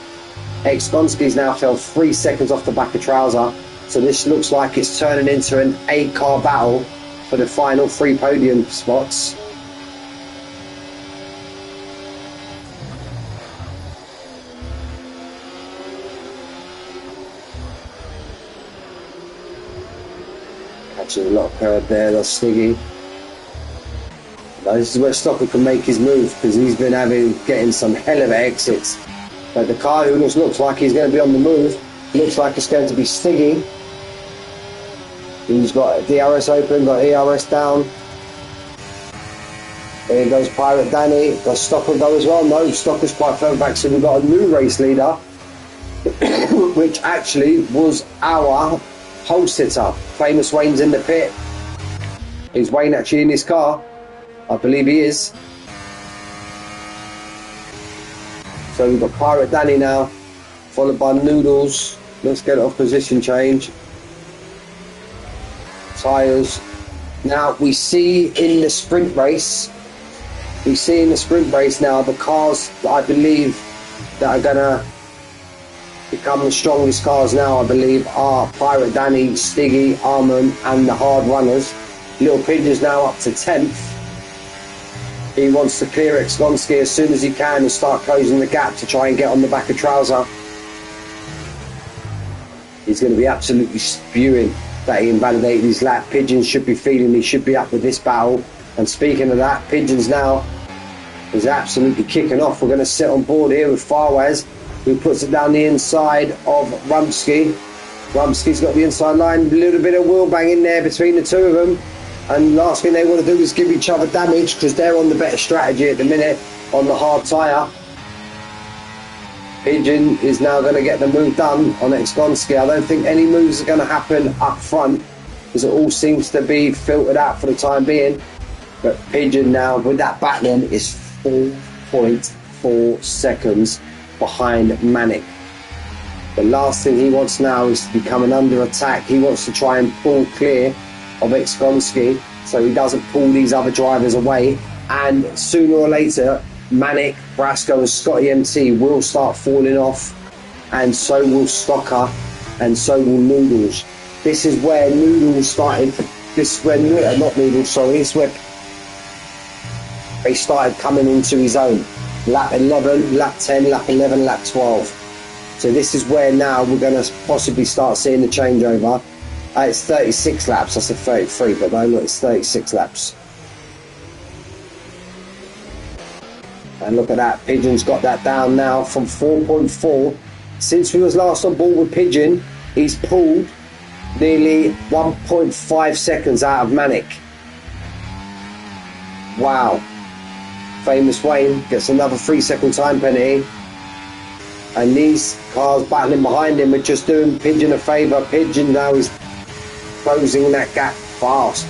Ex-Gonski's now fell 3 seconds off the back of Trouser, so this looks like it's turning into an 8-car battle for the final 3 podium spots. Catching a lot of curve there, that's Stiggy. This is where Stocker can make his move because he's been getting some hell of exits. But the car who looks like he's going to be on the move, looks like it's going to be Stiggy. He's got DRS open, got ERS down. There goes Pirate Danny. Does Stocker go as well? No, Stocker's quite further back, so we've got a new race leader, which actually was our pole sitter. Famous Wayne's in the pit. Is Wayne actually in his car? I believe he is. So we've got Pirate Danny now, followed by Noodles. Let's get it off position change. Tyres. Now we see in the sprint race, now the cars that I believe that are gonna become the strongest cars now, I believe, are Pirate Danny, Stiggy, Armin and the hard runners. Little Pigeon's now up to 10th. He wants to clear Ex-Gonski as soon as he can and start closing the gap to try and get on the back of Trouser. He's going to be absolutely spewing that he invalidated his lap. Pigeon should be feeling he should be up with this battle. And speaking of that, Pigeon's now is absolutely kicking off. We're going to sit on board here with Farwaz, who puts it down the inside of Rumsky. Rumsky's got the inside line, a little bit of wheel bang in there between the two of them. And last thing they want to do is give each other damage because they're on the better strategy at the minute on the hard tyre. Pigeon is now going to get the move done on Ex-Gonski. I don't think any moves are going to happen up front because it all seems to be filtered out for the time being. But Pigeon now with that battling is 4.4 seconds behind Manic. The last thing he wants now is to be coming under attack. He wants to try and pull clear of Ex-Gonski so he doesn't pull these other drivers away, and sooner or later Manic, Brasco and Scotty MT will start falling off, and so will Stocker and so will Noodles. This is where Noodles started, this is where, not Noodles, sorry, this is where he started coming into his own. Lap 11, lap 10, lap 11, lap 12. So this is where now we're going to possibly start seeing the changeover. It's 36 laps, I said 33, but no, look, it's 36 laps. And look at that, Pigeon's got that down now from 4.4. Since we was last on board with Pigeon, he's pulled nearly 1.5 seconds out of Manic. Wow. Famous Wayne gets another 3-second time penalty. And these cars battling behind him are just doing Pigeon a favour. Pigeon now is closing that gap fast.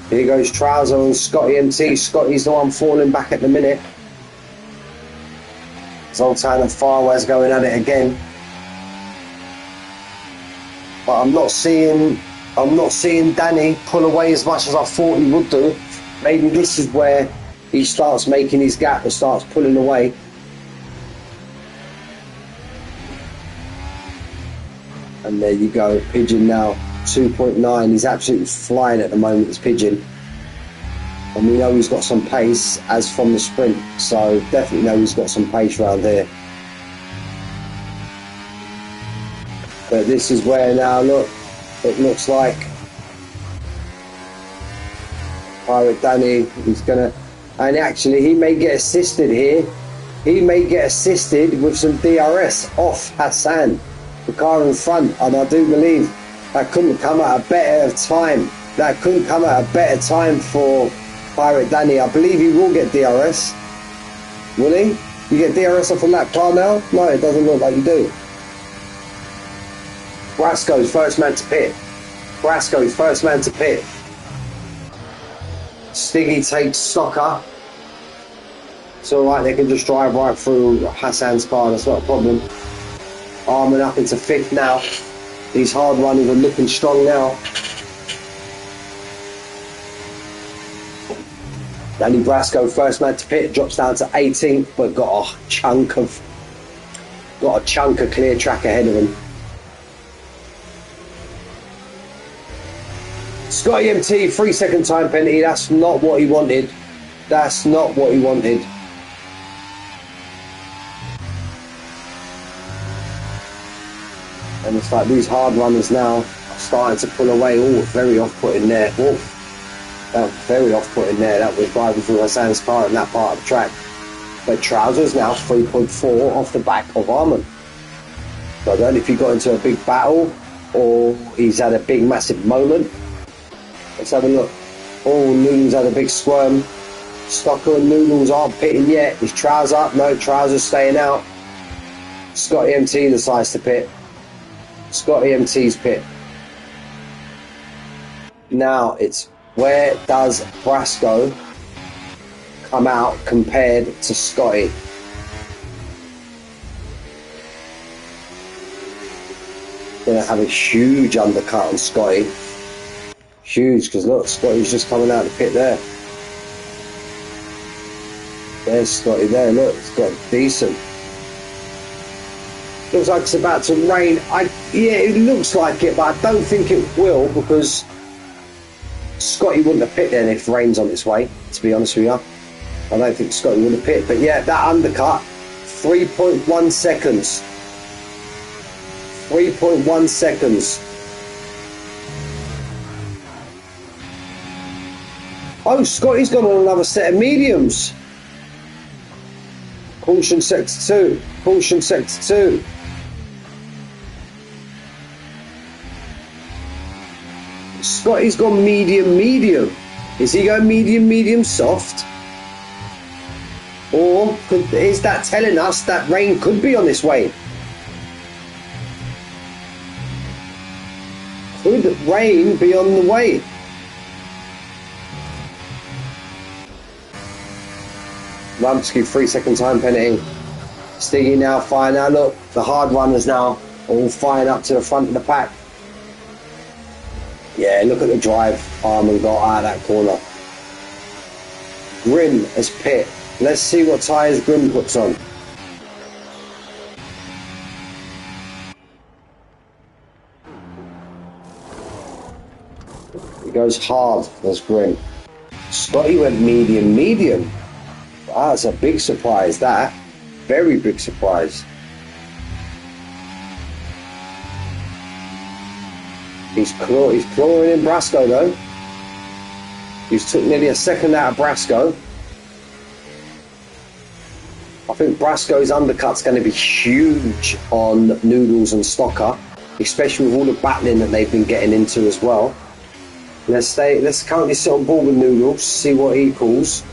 Here goes Trouser and Scotty MT. Scotty's the one falling back at the minute. Zoltan and Farwaz going at it again. but I'm not seeing Danny pull away as much as I thought he would do. Maybe this is where he starts making his gap and starts pulling away. And there you go, Pigeon now 2.9. He's absolutely flying at the moment, this Pigeon. And we know he's got some pace as from the sprint, so definitely know he's got some pace around here. But this is where now, look, it looks like Pirate Danny is gonna, and actually he may get assisted here. He may get assisted with some DRS off Hassan, the car in front, and I do believe that couldn't come at a better time. That couldn't come at a better time for Pirate Danny. I believe he will get DRS. Will he? You get DRS off a lap car now? No, it doesn't look like you do. Brasco's first man to pit. Brasco's first man to pit. Stiggy takes Stocker. It's alright, they can just drive right through Hassan's car, that's not a problem. Armin up into 5th now. These hard runners are looking strong now. Danny Brasco, first man to pit, drops down to 18th, but got a chunk of clear track ahead of him. Scotty MT, 3-second time penalty. That's not what he wanted. That's not what he wanted. And it's like these hard runners now are starting to pull away. Oh, very off-putting there. Oh, that was very off-putting there. That was driving through Hassan's car in that part of the track. But Trousers now 3.4 off the back of Armin. So I don't know if he got into a big battle or he's had a big massive moment. Let's have a look. Oh, Noodles had a big squirm. Stocker and Noodles aren't pitting yet. Is Trouser up? No, Trousers staying out. Scotty MT decides to pit. Scotty MT's pit. Now it's where does Brasco come out compared to Scotty? Gonna have a huge undercut on Scotty. Huge, because look, Scotty's just coming out of the pit there. There's Scotty there, look, it's got decent. Looks like it's about to rain. Yeah, it looks like it, but I don't think it will, because Scotty wouldn't have pit then if rain's on its way, to be honest with you. I don't think Scotty would have pit, but yeah, that undercut, 3.1 seconds. 3.1 seconds. Oh, Scotty's gone on another set of mediums. Caution sector 2. Caution sector 2. Scotty's gone medium, medium. Is he going medium, medium, soft? Or is that telling us that rain could be on its way? Could rain be on the way? Rumsky 3-second time penalty. Stiggy now firing. Now look, the hard runners now all firing up to the front of the pack. Yeah, look at the drive Armin got out of that corner. Grim as pit. Let's see what tyres Grim puts on. He goes hard as Grim. Scotty went medium, medium. Ah, that's a big surprise, that. Very big surprise. He's clawing in Brasco though. He's took nearly a second out of Brasco. I think Brasco's undercut's going to be huge on Noodles and Stocker, especially with all the battling that they've been getting into as well. Let's currently sit on board with Noodles, see what he calls.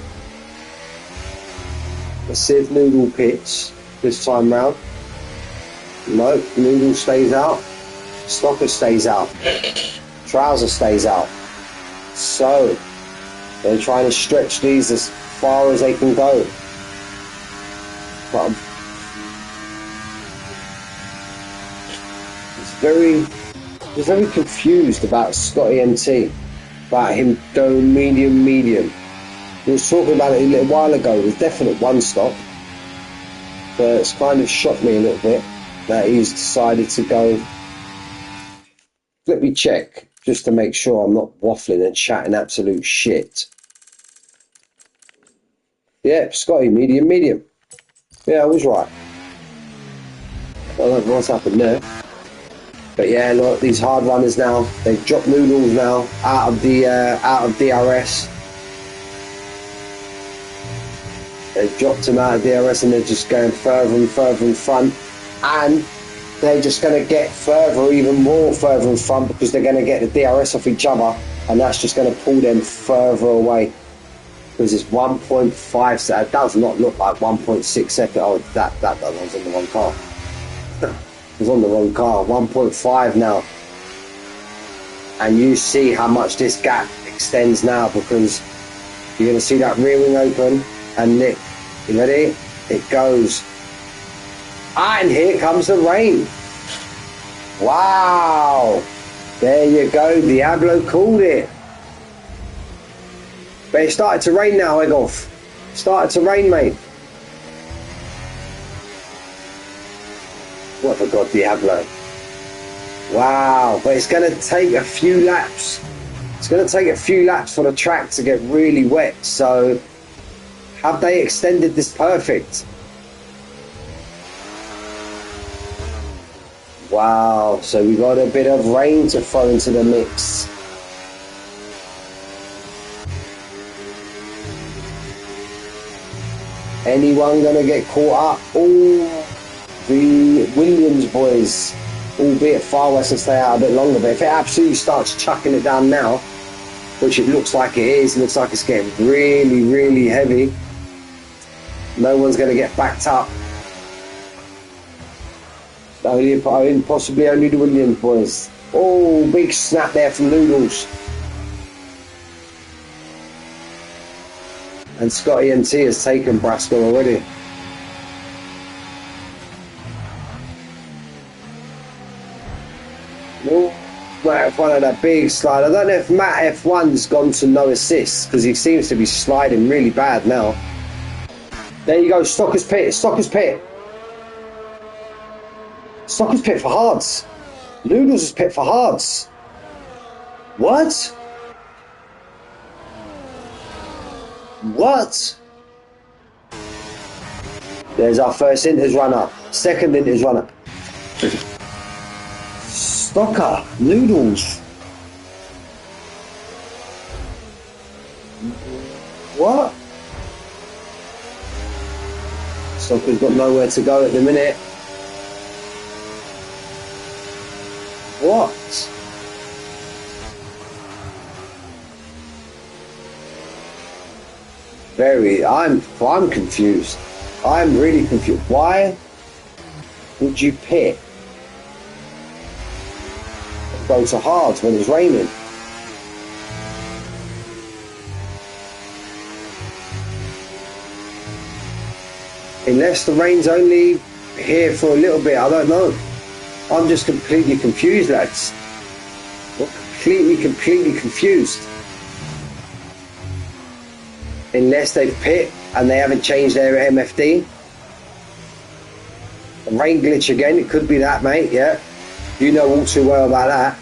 Let's see if Noodle pits this time round. No, Noodle stays out. Stocker stays out. Trouser stays out. So they're trying to stretch these as far as they can go. But it's very was very confused about Scotty MT, about him going medium. He was talking about it a little while ago. It was definite one stop, but it's kind of shocked me a little bit that he's decided to go. Let me check just to make sure I'm not waffling and chatting absolute shit. Yeah, Scotty, medium. Yeah, I was right. I don't know what's happened there. But yeah, look, these hard runners now, they've dropped Noodles now out of DRS. They've dropped him out of DRS and they're just going further and further in front. And they're just going to get even more further in front because they're going to get the DRS off each other. And that's just going to pull them further away. Because it's 1.5, so it does not look like 1.6 seconds. Oh, that was on the wrong car. It was on the wrong car. 1.5 now. And you see how much this gap extends now because you're going to see that rear wing open and Nick, you ready? It goes. And here comes the rain. Wow. There you go. Diablo called it. But it started to rain now, Egolf. Started to rain, mate. What have I got, Diablo? Wow, but it's going to take a few laps. It's going to take a few laps for the track to get really wet. So, have they extended this perfect? Wow, so we got a bit of rain to throw into the mix. Anyone going to get caught up? Oh, the Williams boys, albeit far west and stay out a bit longer. But if it absolutely starts chucking it down now, which it looks like it is, it looks like it's getting really heavy. No one's going to get backed up. Possibly only the Williams boys. Oh, big snap there from Noodles. And Scotty MT has taken Brasco already. Oh, Matt F1 had that big slide. I don't know if Matt F1's gone to no assists because he seems to be sliding really bad now. There you go, Stocker's pit. Stocker's pit for hards. Noodles' pit for hards. What? There's our first Inters runner, second Inters runner. Stocker, Noodles. What? Stocker's got nowhere to go at the minute. What? I'm confused. I'm really confused. Why would you pit and go to hards when it's raining? Unless the rain's only here for a little bit, I don't know. I'm just completely confused, lads. Completely confused. Unless they've pit and they haven't changed their MFD. A rain glitch again, it could be that, mate, yeah. You know all too well about that.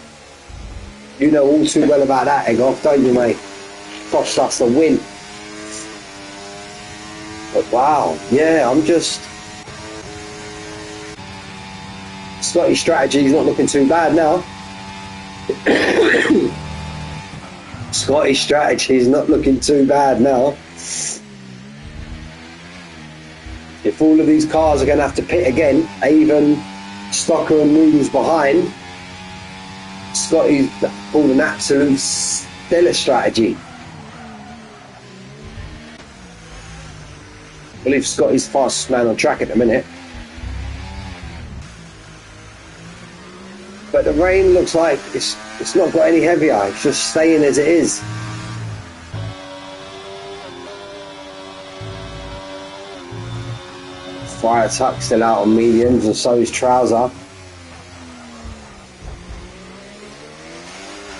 You know all too well about that, Egolf, don't you, mate? Cost us the win. But wow, yeah, I'm just... Scotty's strategy is not looking too bad now. Scotty's strategy is not looking too bad now. If all of these cars are going to have to pit again, even Stocker and Noodles behind, Scotty's pulled an absolute stellar strategy. I believe Scotty's fastest man on track at the minute. But the rain looks like it's not got any heavier, it's just staying as it is. Fire Tuck still out on mediums and so is Trouser.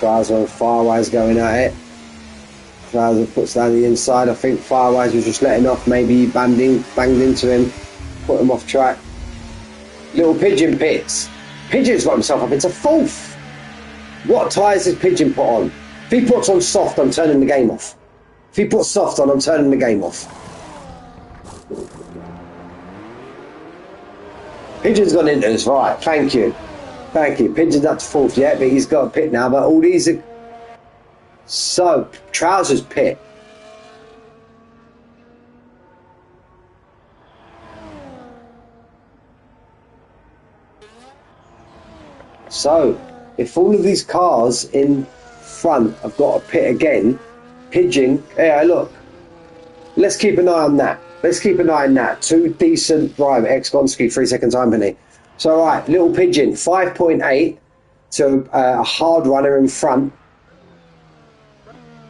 Trouser and Firewise going at it. Trouser puts down the inside. I think Firewise was just letting off. Maybe he banged into him, put him off track. Little Pigeon pits. Pigeon's got himself up into 4th. What tyres does Pigeon put on? If he puts on soft, I'm turning the game off. If he puts soft on, I'm turning the game off. Pigeon's gone into us, right, thank you. Thank you. Pigeon's up to 4th yet, but he's got a pit now, but all these are... So, Trousers pit. So, if all of these cars in front have got a pit again, Pigeon, yeah, look, let's keep an eye on that. Let's keep an eye on that. 2 decent drive, ex-Gonski, 3-second time penny. So, right, Little Pigeon, 5.8 to a hard runner in front.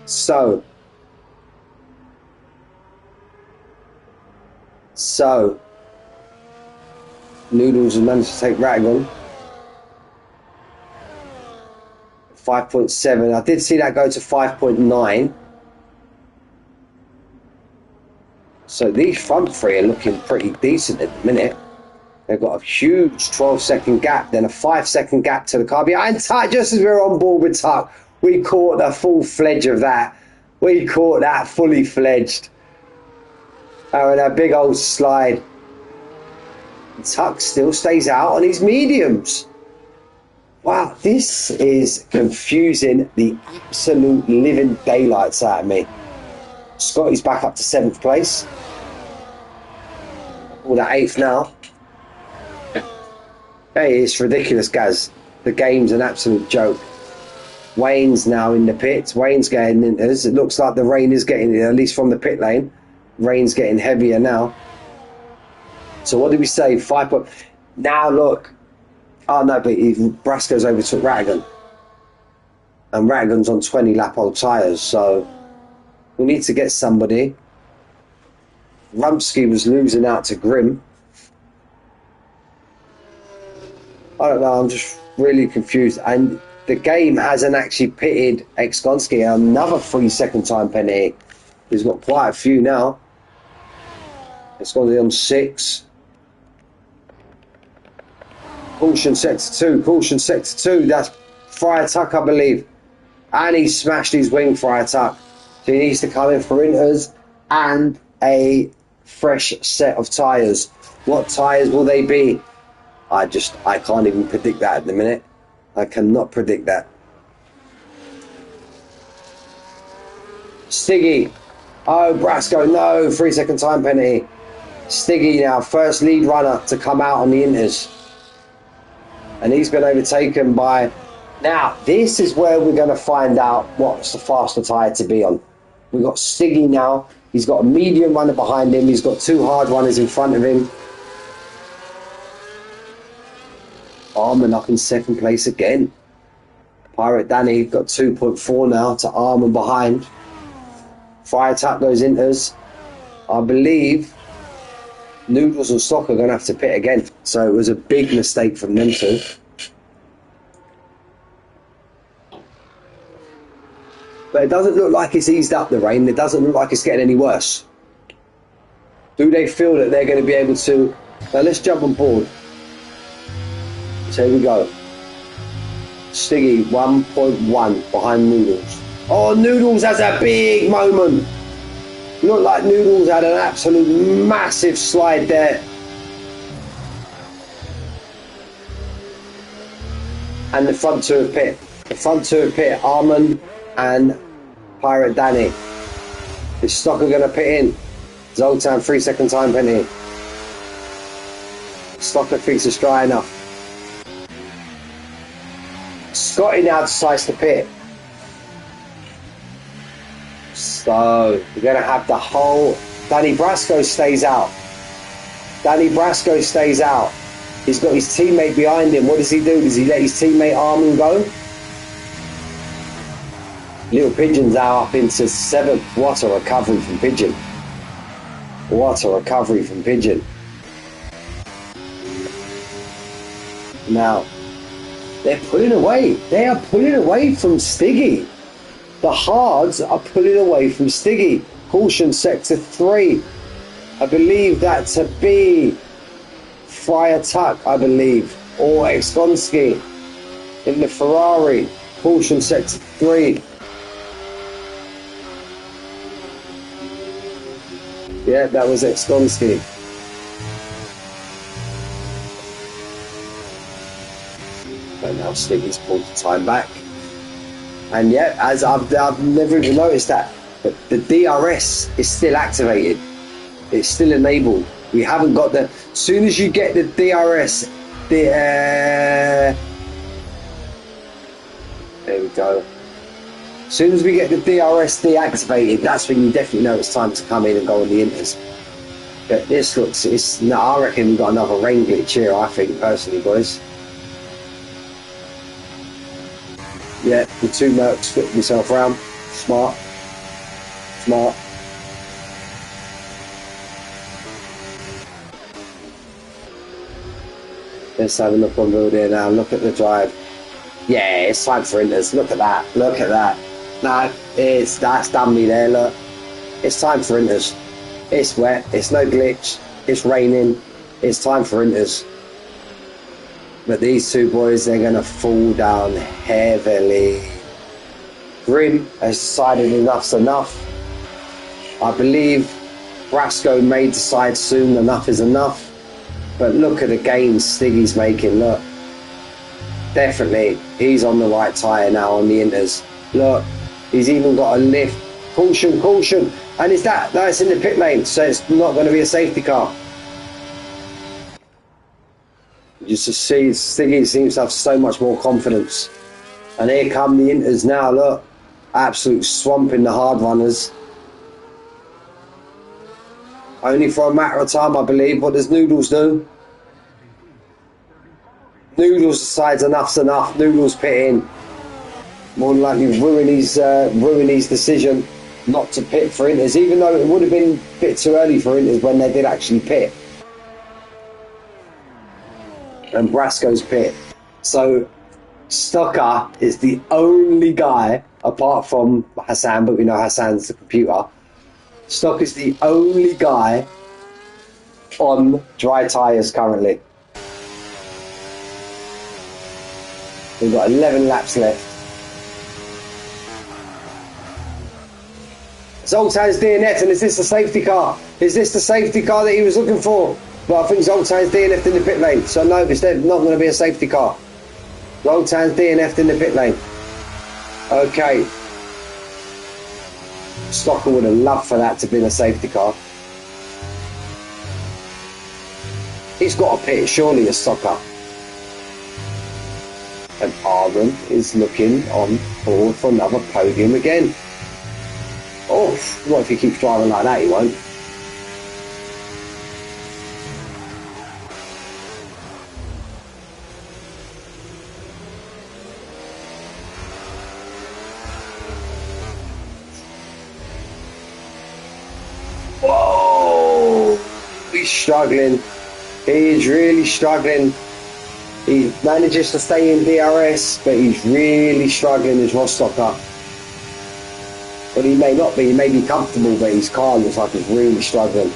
So, Noodles has managed to take Ratagon. 5.7. I did see that go to 5.9. So these front 3 are looking pretty decent at the minute. They've got a huge 12-second gap, then a 5-second gap to the car behind Tuck. Just as we were on board with Tuck, we caught the full fledge of that. We caught that fully fledged. Oh, and a big old slide. Tuck still stays out on his mediums. Wow, this is confusing the absolute living daylights out of me. Scotty's back up to 7th place. Or that 8th now. Hey, it's ridiculous, Gaz. The game's an absolute joke. Wayne's now in the pits. Wayne's getting into us. It looks like the rain is getting in, at least from the pit lane. Rain's getting heavier now. So what did we say? 5. Now look. Oh no, but even Brasco's overtook Ratagon. And Ratagon's on 20 lap old tyres, so we need to get somebody. Rumpsky was losing out to Grimm. I don't know, I'm just really confused. And the game hasn't actually pitted ex-Gonski. Another 3-second time penalty. He's got quite a few now. It's going to be on 6. Caution sector 2. Caution sector 2. That's Friar Tuck, I believe. And he smashed his wing, Friar Tuck. So he needs to come in for inters and a fresh set of tyres. What tyres will they be? I can't even predict that at the minute. I cannot predict that. Stiggy. Oh, Brasco, no. 3-second time penalty. Stiggy now, first lead runner to come out on the inters. And he's been overtaken by... Now, this is where we're going to find out what's the faster tyre to be on. We've got Stiggy now. He's got a medium runner behind him. He's got 2 hard runners in front of him. Arman up in 2nd place again. Pirate Danny got 2.4 now to Arman behind. Fire Tuck goes inters. I believe Noodles and Stock are going to have to pit again. So it was a big mistake from them two. But it doesn't look like it's eased up, the rain. It doesn't look like it's getting any worse. Do they feel that they're going to be able to... Now let's jump on board. So here we go. Stiggy 1.1 behind Noodles. Oh, Noodles has a big moment. Looked like Noodles had an absolute massive slide there. And the front 2 of pit. The front 2 of pit, Arman and Pirate Danny. Is Stocker going to pit in? Zoltan 3-second time penalty. Stocker thinks it's dry enough. Scotty now decides to pit. So we're going to have the whole... Danny Brasco stays out. Danny Brasco stays out. He's got his teammate behind him. What does he do? Does he let his teammate Arman go? Little Pigeon's now up into 7th. What a recovery from Pigeon. What a recovery from Pigeon. Now, They're pulling away. They are pulling away from Stiggy. The hards are pulling away from Stiggy. Caution sector 3. I believe that to be Friar Tuck, I believe, or Exkonski in the Ferrari. Caution sector 3. Yeah, that was Exkonski. But now Stiggy's pulled the time back. And yeah, as I've never even noticed that, but the DRS is still activated. It's still enabled. We haven't got the. As soon as you get the DRS, there we go. As soon as we get the DRS deactivated, that's when you definitely know it's time to come in and go on the inters. But this looks, no, I reckon we've got another rain glitch here, I think, personally, boys. Yeah, the two Mercs flipped himself round. Smart. Smart. Let's have a look on road here now. Look at the drive. Yeah, it's time for inters. Look at that. Look at that. No, that's done me there, look. It's time for inters. It's wet. It's no glitch. It's raining. It's time for inters. But these two boys, they're going to fall down heavily. Grim has decided enough's enough. I believe Brasco may decide soon enough is enough. But look at the gains Stiggy's making, look. Definitely, he's on the right tyre now on the inters. Look, he's even got a lift. Caution, caution. And is that? That's in the pit lane, so it's not going to be a safety car. Just to see, Stiggy seems to have so much more confidence. And here come the inters now, look. Absolute swamping the hard runners. Only for a matter of time, I believe. What does Noodles do? Noodles decides enough's enough. Noodles pit in. More than likely ruin his decision not to pit for inters, even though it would have been a bit too early for inters when they did actually pit. And Brasco's pit. So Stocker is the only guy, apart from Hassan, but we know Hassan's the computer. Stock is the only guy on dry tyres currently. We've got 11 laps left. Zoltan's DNF, and is this the safety car? Is this the safety car that he was looking for? But I think Zoltan's DNF'd in the pit lane, so no, it's not going to be a safety car. Zoltan's DNF'd in the pit lane. Okay. Stocker would have loved for that to be a safety car. He's got a pit, surely, a Stocker. And Arden is looking on board for another podium again. Oh, what if he keeps driving like that? He won't. Whoa! He's struggling. He is really struggling. He manages to stay in DRS, but he's really struggling as Rostocker. But he may not be, he may be comfortable, but his car looks like he's really struggling.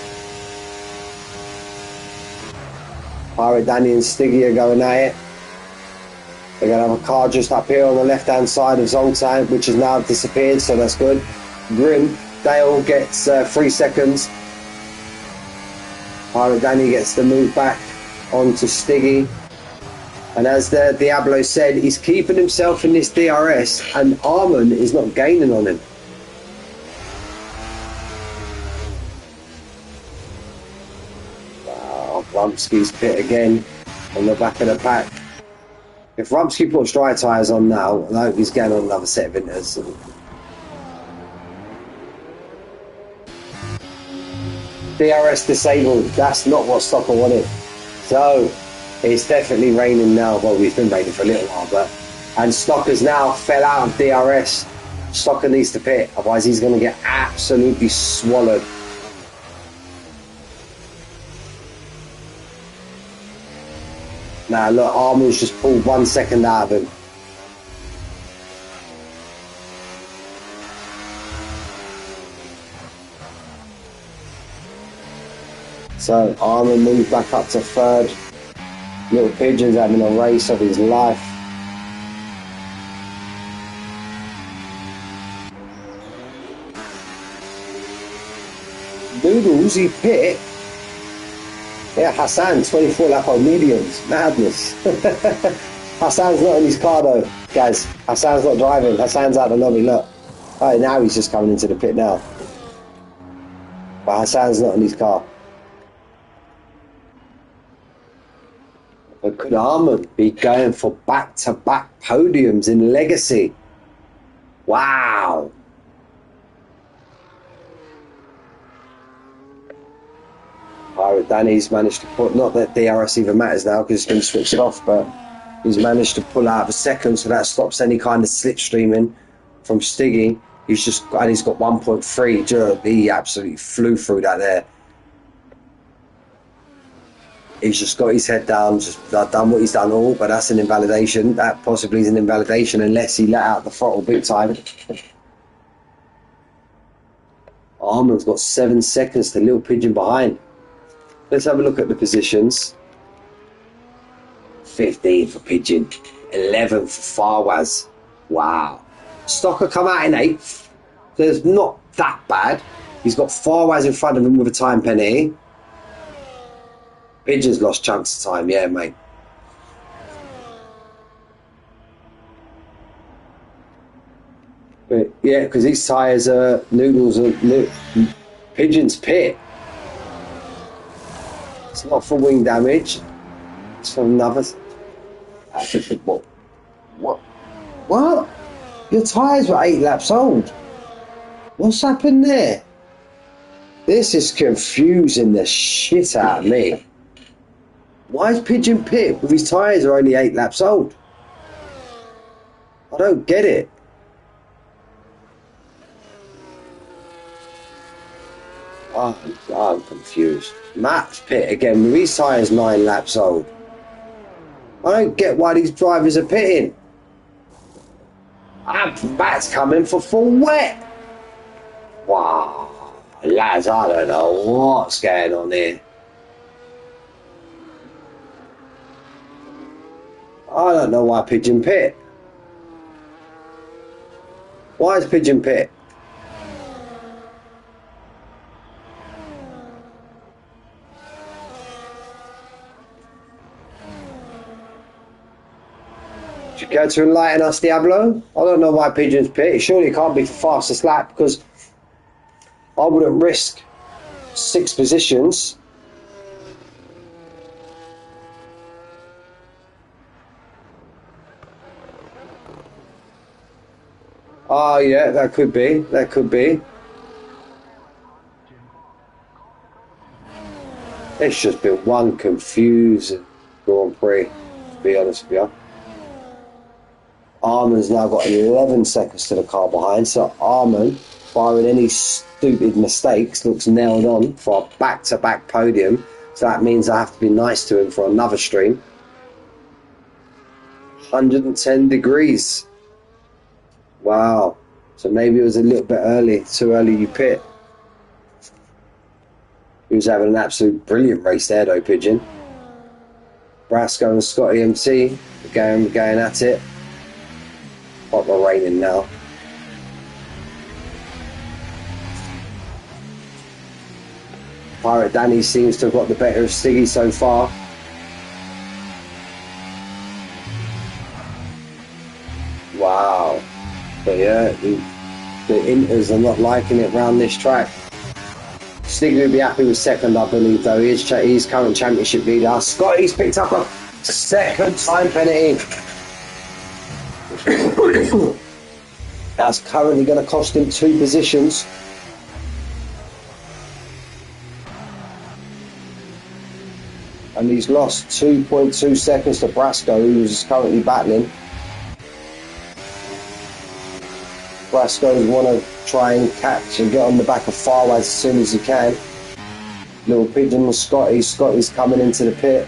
Pirate Danny and Stiggy are going at it. They're going to have a car just up here on the left-hand side of Zoltan, which has now disappeared, so that's good. Grim, Dale gets 3 seconds. Pirate Danny gets the move back onto Stiggy. And as the Diablo said, he's keeping himself in this DRS, and Arman is not gaining on him. Wow, Rumsky's pit again on the back of the pack. If Rumsky puts dry tyres on now, I hope he's getting on another set of inters. DRS disabled, that's not what Stocker wanted. So, it's definitely raining now. Well, it's been raining for a little while, but... And Stocker's now fell out of DRS. Stocker needs to pit, otherwise he's going to get absolutely swallowed. Now look, Armour's just pulled 1 second out of him. So Armour moved back up to third. Little Pigeon's having a race of his life. Noodles, he pit. Yeah, Hassan, 24 lap on mediums. Madness. Hassan's not in his car though, guys. Hassan's not driving. Hassan's out the lobby, look. Oh, now he's just coming into the pit now. But Hassan's not in his car. But could Armour be going for back-to-back podiums in Legacy? Wow. Pirate Danny's managed to put, not that DRS even matters now because it's been switched off, but he's managed to pull out of a second, so that stops any kind of slipstreaming from Stiggy. He's got 1.3. He absolutely flew through that there. He's just got his head down, just done what he's done all, but that's an invalidation. That possibly is an invalidation unless he let out the throttle big time. Armour's got 7 seconds to Little Pigeon behind. Let's have a look at the positions. 15 for Pigeon, 11 for Farwaz. Wow. Stocker come out in 8th. So it's not that bad. He's got Farwaz in front of him with a time penalty. Pigeon's lost chunks of time, yeah, mate. But yeah, because these tyres are Noodles and Pigeon's pit. It's not for wing damage. It's for another. What? Your tyres were 8 laps old. What's happened there? This is confusing the shit out of me. Why is Pigeon pit with his tyres are only 8 laps old? I don't get it. I'm confused. Matt's pit again with his tyres 9 laps old. I don't get why these drivers are pitting. Matt's coming for full wet. Wow, lads, I don't know what's going on here. I don't know why Pigeon pit. Why is Pigeon pit? Do you care to enlighten us, Diablo? I don't know why Pigeon's pit. Surely it can't be for fastest lap because I wouldn't risk 6 positions. Oh yeah, that could be. That could be. It's just been one confusing Grand Prix, to be honest with you. Armour's now got 11 seconds to the car behind, so Armour, barring any stupid mistakes, looks nailed on for a back-to-back podium. So that means I have to be nice to him for another stream. 110 degrees. Wow. So maybe it was a little bit early, too early you pit. He was having an absolute brilliant race there though, Pigeon. Brasco and Scotty MC going at it. Like we're raining now. Pirate Danny seems to have got the better of Stiggy so far. Wow. But yeah, the Inters are not liking it round this track. Stiggy will be happy with second, I believe, though. He's current championship leader. Scotty's picked up a second time penalty. That's currently going to cost him 2 positions. And he's lost 2.2 seconds to Brasco, who's currently battling. Brasco want to try and catch and get on the back of Farwaz as soon as he can. Little Pigeon and Scotty's coming into the pit.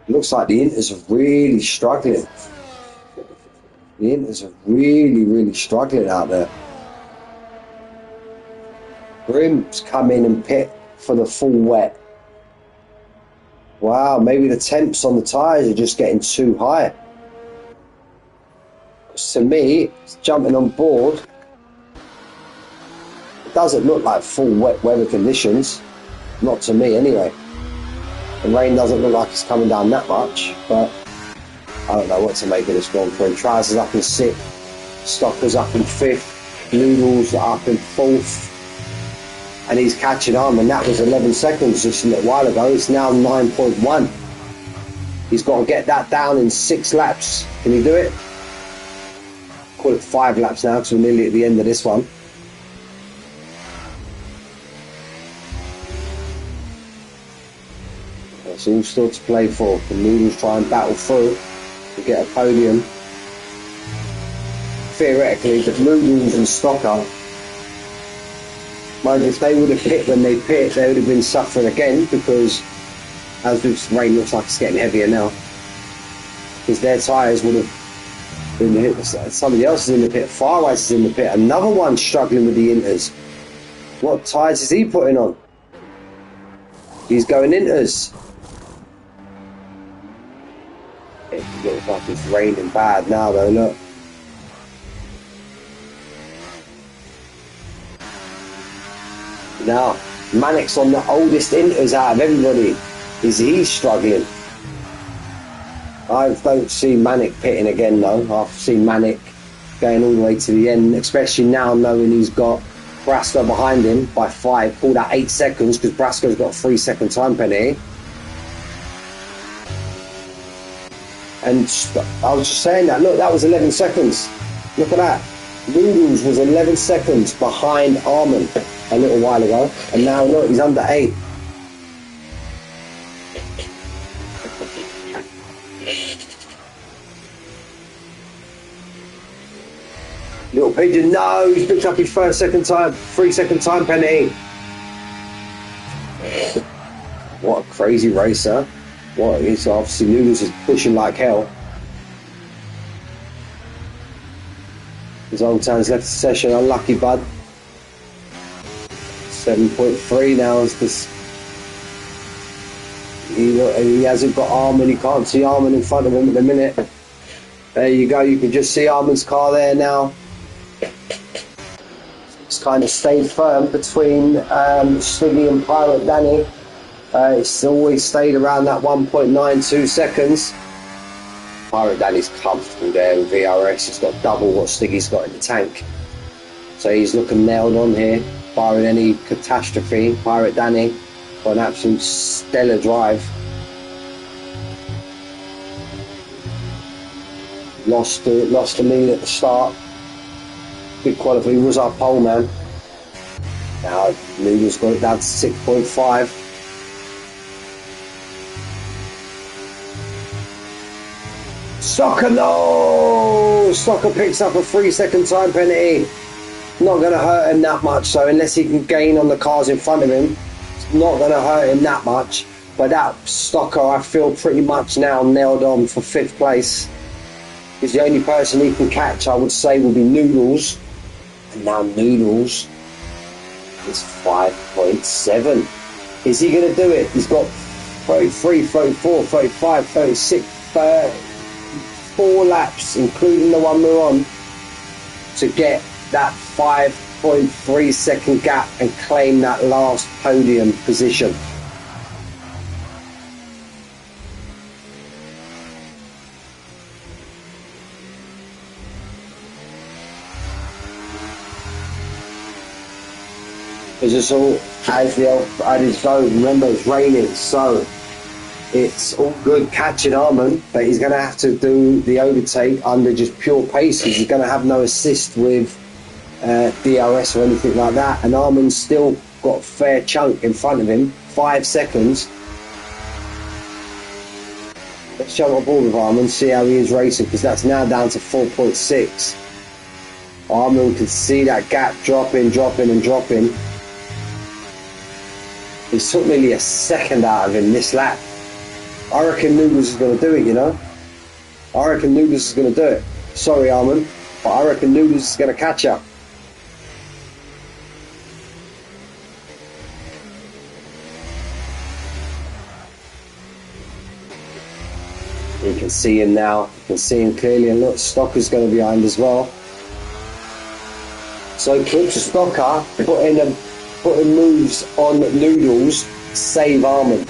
Looks like the Inters are really struggling. The Inters are really, really struggling out there. Grim's come in and pit for the full wet. Wow, maybe the temps on the tyres are just getting too high. To me, it's jumping on board. It doesn't look like full wet weather conditions. Not to me, anyway. The rain doesn't look like it's coming down that much, but I don't know what to make of this Grand Prix. Trousers up in 6th, Stockers up in 5th, Noodles up in 4th, and he's catching on, and that was 11 seconds just a little while ago. It's now 9.1. He's got to get that down in 6 laps. Can he do it? Call it 5 laps now because we're nearly at the end of this one. It's all still to play for. The Noodles try and battle through to get a podium. Theoretically, the Noodles and Stocker, mind if they would have hit when they pit, they would have been suffering again, because as this rain looks like it's getting heavier now, because their tyres would have been hit. Somebody else is in the pit. Farwise is in the pit. Another one struggling with the Inters. What tyres is he putting on? He's going Inters. It looks like it's raining bad now though, look. Now, Manic's on the oldest Inters out of everybody. He's struggling. I don't see Manic pitting again though. I've seen Manic going all the way to the end, especially now knowing he's got Brasco behind him by 5, pulled out 8 seconds because Brasco's got a 3-second time penalty. And I was just saying that, look, that was 11 seconds. Look at that. Noodles was 11 seconds behind Armin a little while ago, and now look, he's under 8. Little Pigeon, no, he's picked up his 3-second time penalty. What a crazy racer. What is obviously Noodles is pushing like hell. His old time's left the session, unlucky bud. 7.3 now is this. He hasn't got Armin, he can't see Armin in front of him at the minute. There you go, you can just see Armin's car there now. It's kind of stayed firm between Swiggy and Pirate Danny. It's always stayed around that 1.92 seconds. Pirate Danny's comfortable there with VRS. He's got double what Stiggy's got in the tank. So he's looking nailed on here, barring any catastrophe. Pirate Danny got an absolute stellar drive. Lost the lead at the start. Good quality. He was our pole man. Now Noodles got it down to 6.5. Stocker, no! Stocker picks up a 3-second time penalty. Not going to hurt him that much, so unless he can gain on the cars in front of him, it's not going to hurt him that much. But that Stocker, I feel pretty much now nailed on for 5th place. Because the only person he can catch, I would say, will be Noodles. And now Noodles is 5.7. Is he going to do it? He's got 33, 34, 35, 36, 4 laps, including the one we're on, to get that 5.3 second gap and claim that last podium position. Because it's all as go. Remember, it's raining, so it's all good catching Armin, but he's going to have to do the overtake under just pure pace. He's going to have no assist with DRS or anything like that, and Armin's still got a fair chunk in front of him, 5 seconds. Let's jump on board with Armin, see how he is racing, because that's now down to 4.6. Armin can see that gap dropping. It took nearly a second out of him this lap. I reckon Noodles is going to do it, you know. I reckon Noodles is going to do it. Sorry, Armin, but I reckon Noodles is going to catch up. You can see him now. You can see him clearly, and look, Stocker's going to be behind as well. So keep Stocker putting moves on Noodles, save Armin.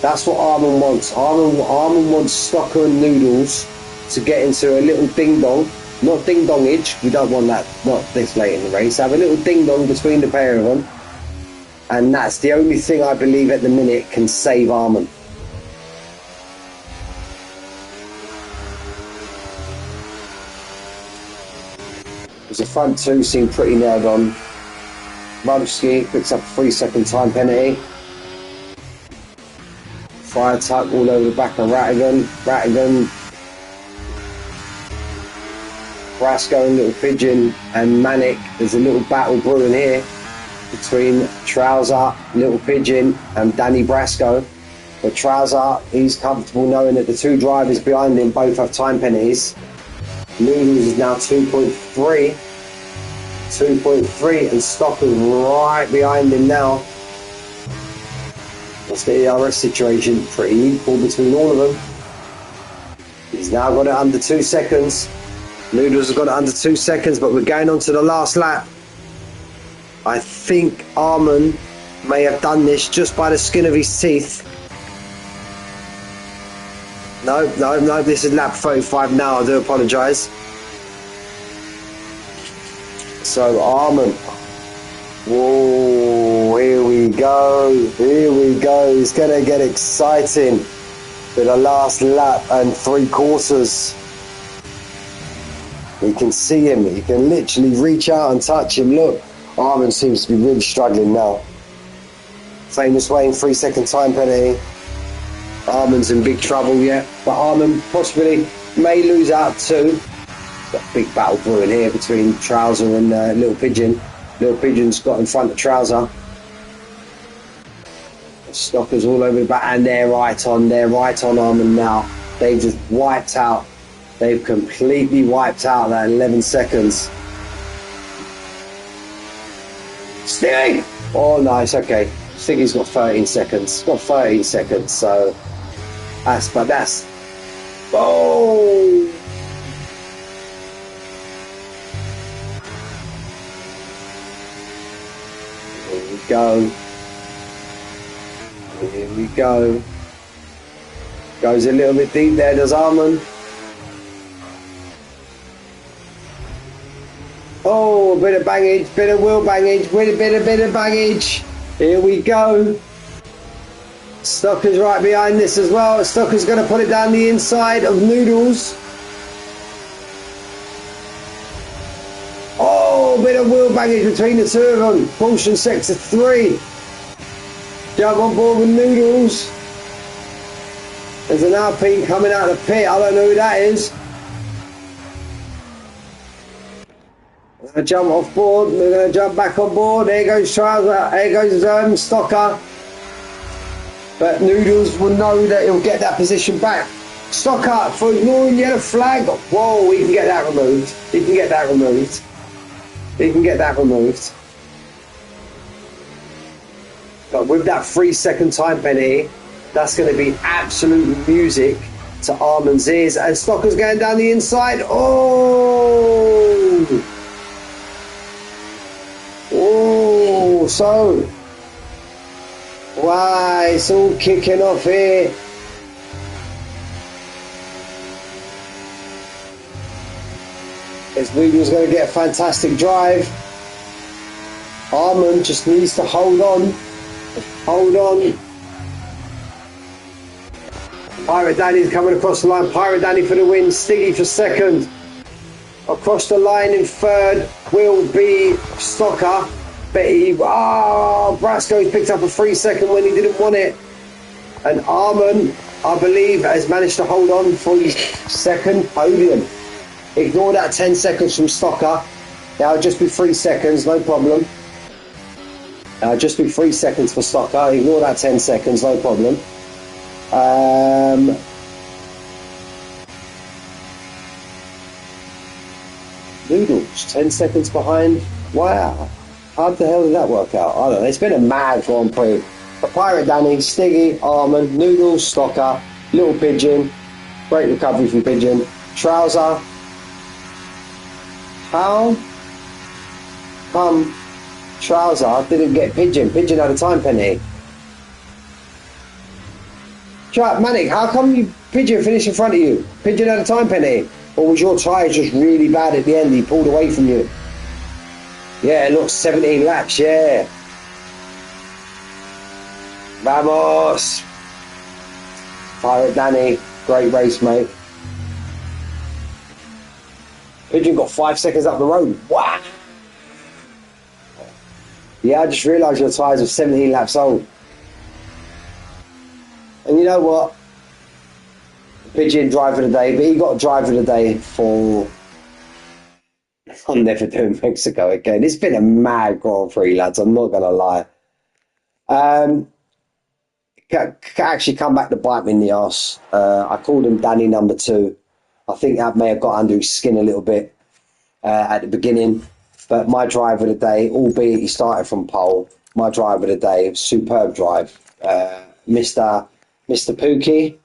That's what Armin wants. Armin wants Stocker and Noodles to get into a little ding-dong. Not ding-dongage, we don't want that, not this late in the race. Have a little ding-dong between the pair of them. And that's the only thing I believe at the minute can save Armin. The front two seem pretty nailed on. Rumsky picks up a 3-second time penalty. Fire tuck all over the back of Rattigan. Brasco and Little Pigeon and Manic. There's a little battle brewing here between Trouser, Little Pigeon and Danny Brasco. But Trouser, he's comfortable knowing that the two drivers behind him both have time penalties. Noodles is now 2.3 and Stocker's right behind him now. That's the ERS situation, pretty equal between all of them. He's now got it under 2 seconds. Noodles has got it under 2 seconds, but we're going on to the last lap. I think Armin may have done this just by the skin of his teeth. No, this is lap 35 now, I do apologise. So Armin, whoa, here we go, it's going to get exciting for the last lap and 3/4. You can see him, you can literally reach out and touch him. Look, Armin seems to be really struggling now. Famous Wayne 3-second time penalty. Armin's in big trouble yet, but Armin possibly may lose out too. Got a big battle brewing here between Trouser and Little Pigeon. Little Pigeon's got in front of Trouser. Stocker's all over the back, and they're right on Armin now. They've just wiped out. They've completely wiped out that 11 seconds. Stiggy! Oh, nice, okay. Stiggy's got 13 seconds. Got 13 seconds, so that's. Oh! Here we go. Goes a little bit deep there, does Armin. Oh, a bit of bangage, bit of wheel bangage, bit of bangage. Here we go. Stocker's right behind this as well. Stocker's going to put it down the inside of Noodles. Bit of wheel baggage between the two of them. Caution sector 3. Jump on board with Noodles. There's an Alpine coming out of the pit. I don't know who that is. We're going to jump off board. We're going to jump back on board. There goes Trouser. There goes Stocker. But Noodles will know that he'll get that position back. Stocker for ignoring yellow flag. Whoa, he can get that removed. He can get that removed. But with that 3-second time penalty, that's going to be absolute music to Armin's ears. And Stocker's going down the inside. Oh, so wow, it's all kicking off here. This Noodle's going to get a fantastic drive. Armin just needs to hold on. Pirate Danny's coming across the line. Pirate Danny for the win. Stiggy for second. Across the line in third will be Stocker. Brasco's picked up a 3-second when he didn't want it. And Armin, I believe, has managed to hold on for his second podium. Ignore that 10 seconds from Stocker. That'll just be 3 seconds, no problem. Just be 3 seconds for Stocker. Ignore that 10 seconds, no problem. Um, Noodles, 10 seconds behind. Wow. How the hell did that work out? I don't know. It's been a mad Grand Prix. But Pirate Danny, Stiggy, Armand, Noodles, Stocker, Little Pigeon, great recovery from Pigeon, Trouser. How come Trouser didn't get Pigeon? Pigeon had a time penalty. Manic, how come Pigeon finished in front of you? Pigeon had a time penalty. Or was your tyres just really bad at the end? He pulled away from you. Yeah, look, 17 laps, yeah. Vamos. Pirate Danny, great race, mate. Pigeon got 5 seconds up the road. Wow. Yeah, I just realised your tyres are 17 laps old. And you know what? Pigeon driver of the day, but he got driver of the day for... I'm never doing Mexico again. It's been a mad Grand Prix, lads. I'm not going to lie. Actually come back to bite me in the arse. I called him Danny number 2. I think that may have got under his skin a little bit at the beginning. But my driver of the day, albeit he started from pole, my driver of the day, superb drive. Mr. Pookie.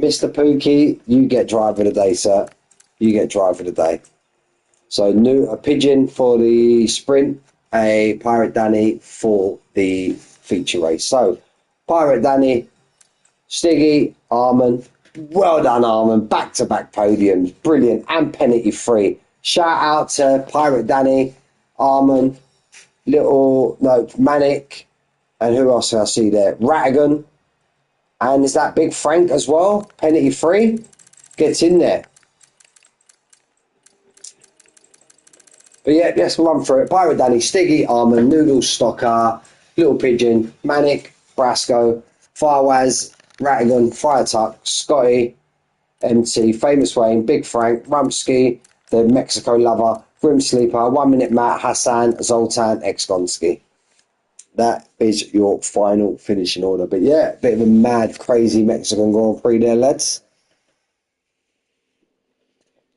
Mr. Pookie, you get driver of the day, sir. You get driver of the day. So a Pigeon for the sprint, a Pirate Danny for the feature race. So Pirate Danny, Stiggy, Armand. Well done, Armand. Back-to-back podiums. Brilliant. And penalty free. Shout out to Pirate Danny, Armand, Manic, and who else did I see there? Rattigan. And is that Big Frank as well? Penalty free. Gets in there. But yeah, let's run through it. Pirate Danny, Stiggy, Armand, Noodles, Stocker, Little Pigeon, Manic, Brasco, Firewaz, Rattigan, Firetuck, Scotty, MT, Famous Wayne, Big Frank, Rumpski, the Mexico Lover, Grim Sleeper, 1 Minute Matt, Hassan, Zoltan, Exgonski. That is your final finishing order. But yeah, bit of a mad, crazy Mexican Grand Prix there, lads.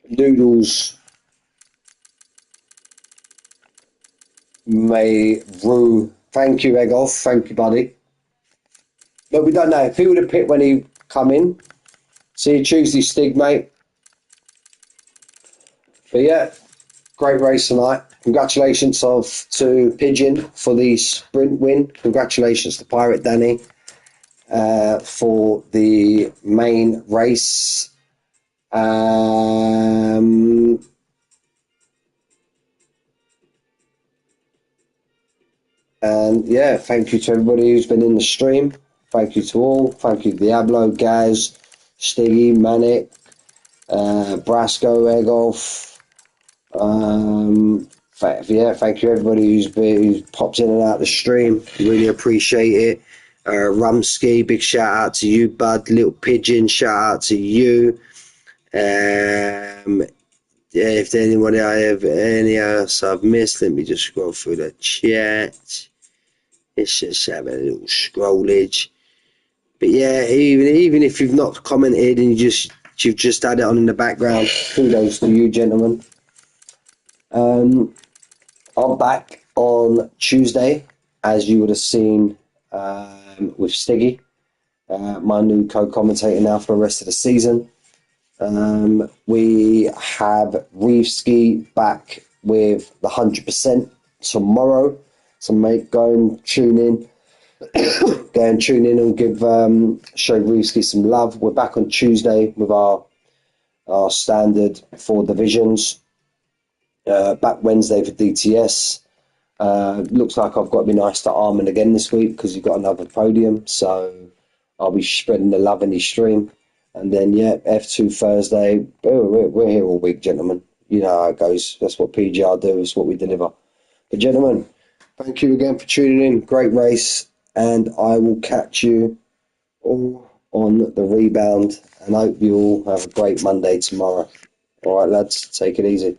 Noodles may rue. Thank you, Egolf. Thank you, buddy. But we don't know. If he would have picked when he come in, see you Tuesday, Stig, mate. But yeah, great race tonight. Congratulations to Pigeon for the sprint win. Congratulations to Pirate Danny for the main race. And yeah, thank you to everybody who's been in the stream. Thank you to all. Thank you to Diablo, Gaz, Stiggy, Manic, Brasco, Egolf. Thank you everybody who's popped in and out the stream. Really appreciate it. Rumsky, big shout out to you, bud. Little Pigeon, shout out to you. Yeah, if there's anybody I have any else I've missed, let me just scroll through the chat. It's just having a little scrollage. But yeah, even if you've not commented and you've just had it on in the background, kudos to you, gentlemen. I'm back on Tuesday, as you would have seen with Stiggy, my new co-commentator now for the rest of the season. We have Reevski back with the 100% tomorrow. So mate, go and tune in. Go and tune in and give show Reevski some love. We're back on Tuesday with our standard 4 divisions. Back Wednesday for DTS. Looks like I've got to be nice to Armin again this week because he's got another podium. So I'll be spreading the love in his stream. And then, yeah, F2 Thursday. We're here all week, gentlemen. You know how it goes. That's what PGR do. That's what we deliver. But, gentlemen, thank you again for tuning in. Great race. And I will catch you all on the rebound. And I hope you all have a great Monday tomorrow. All right, lads, take it easy.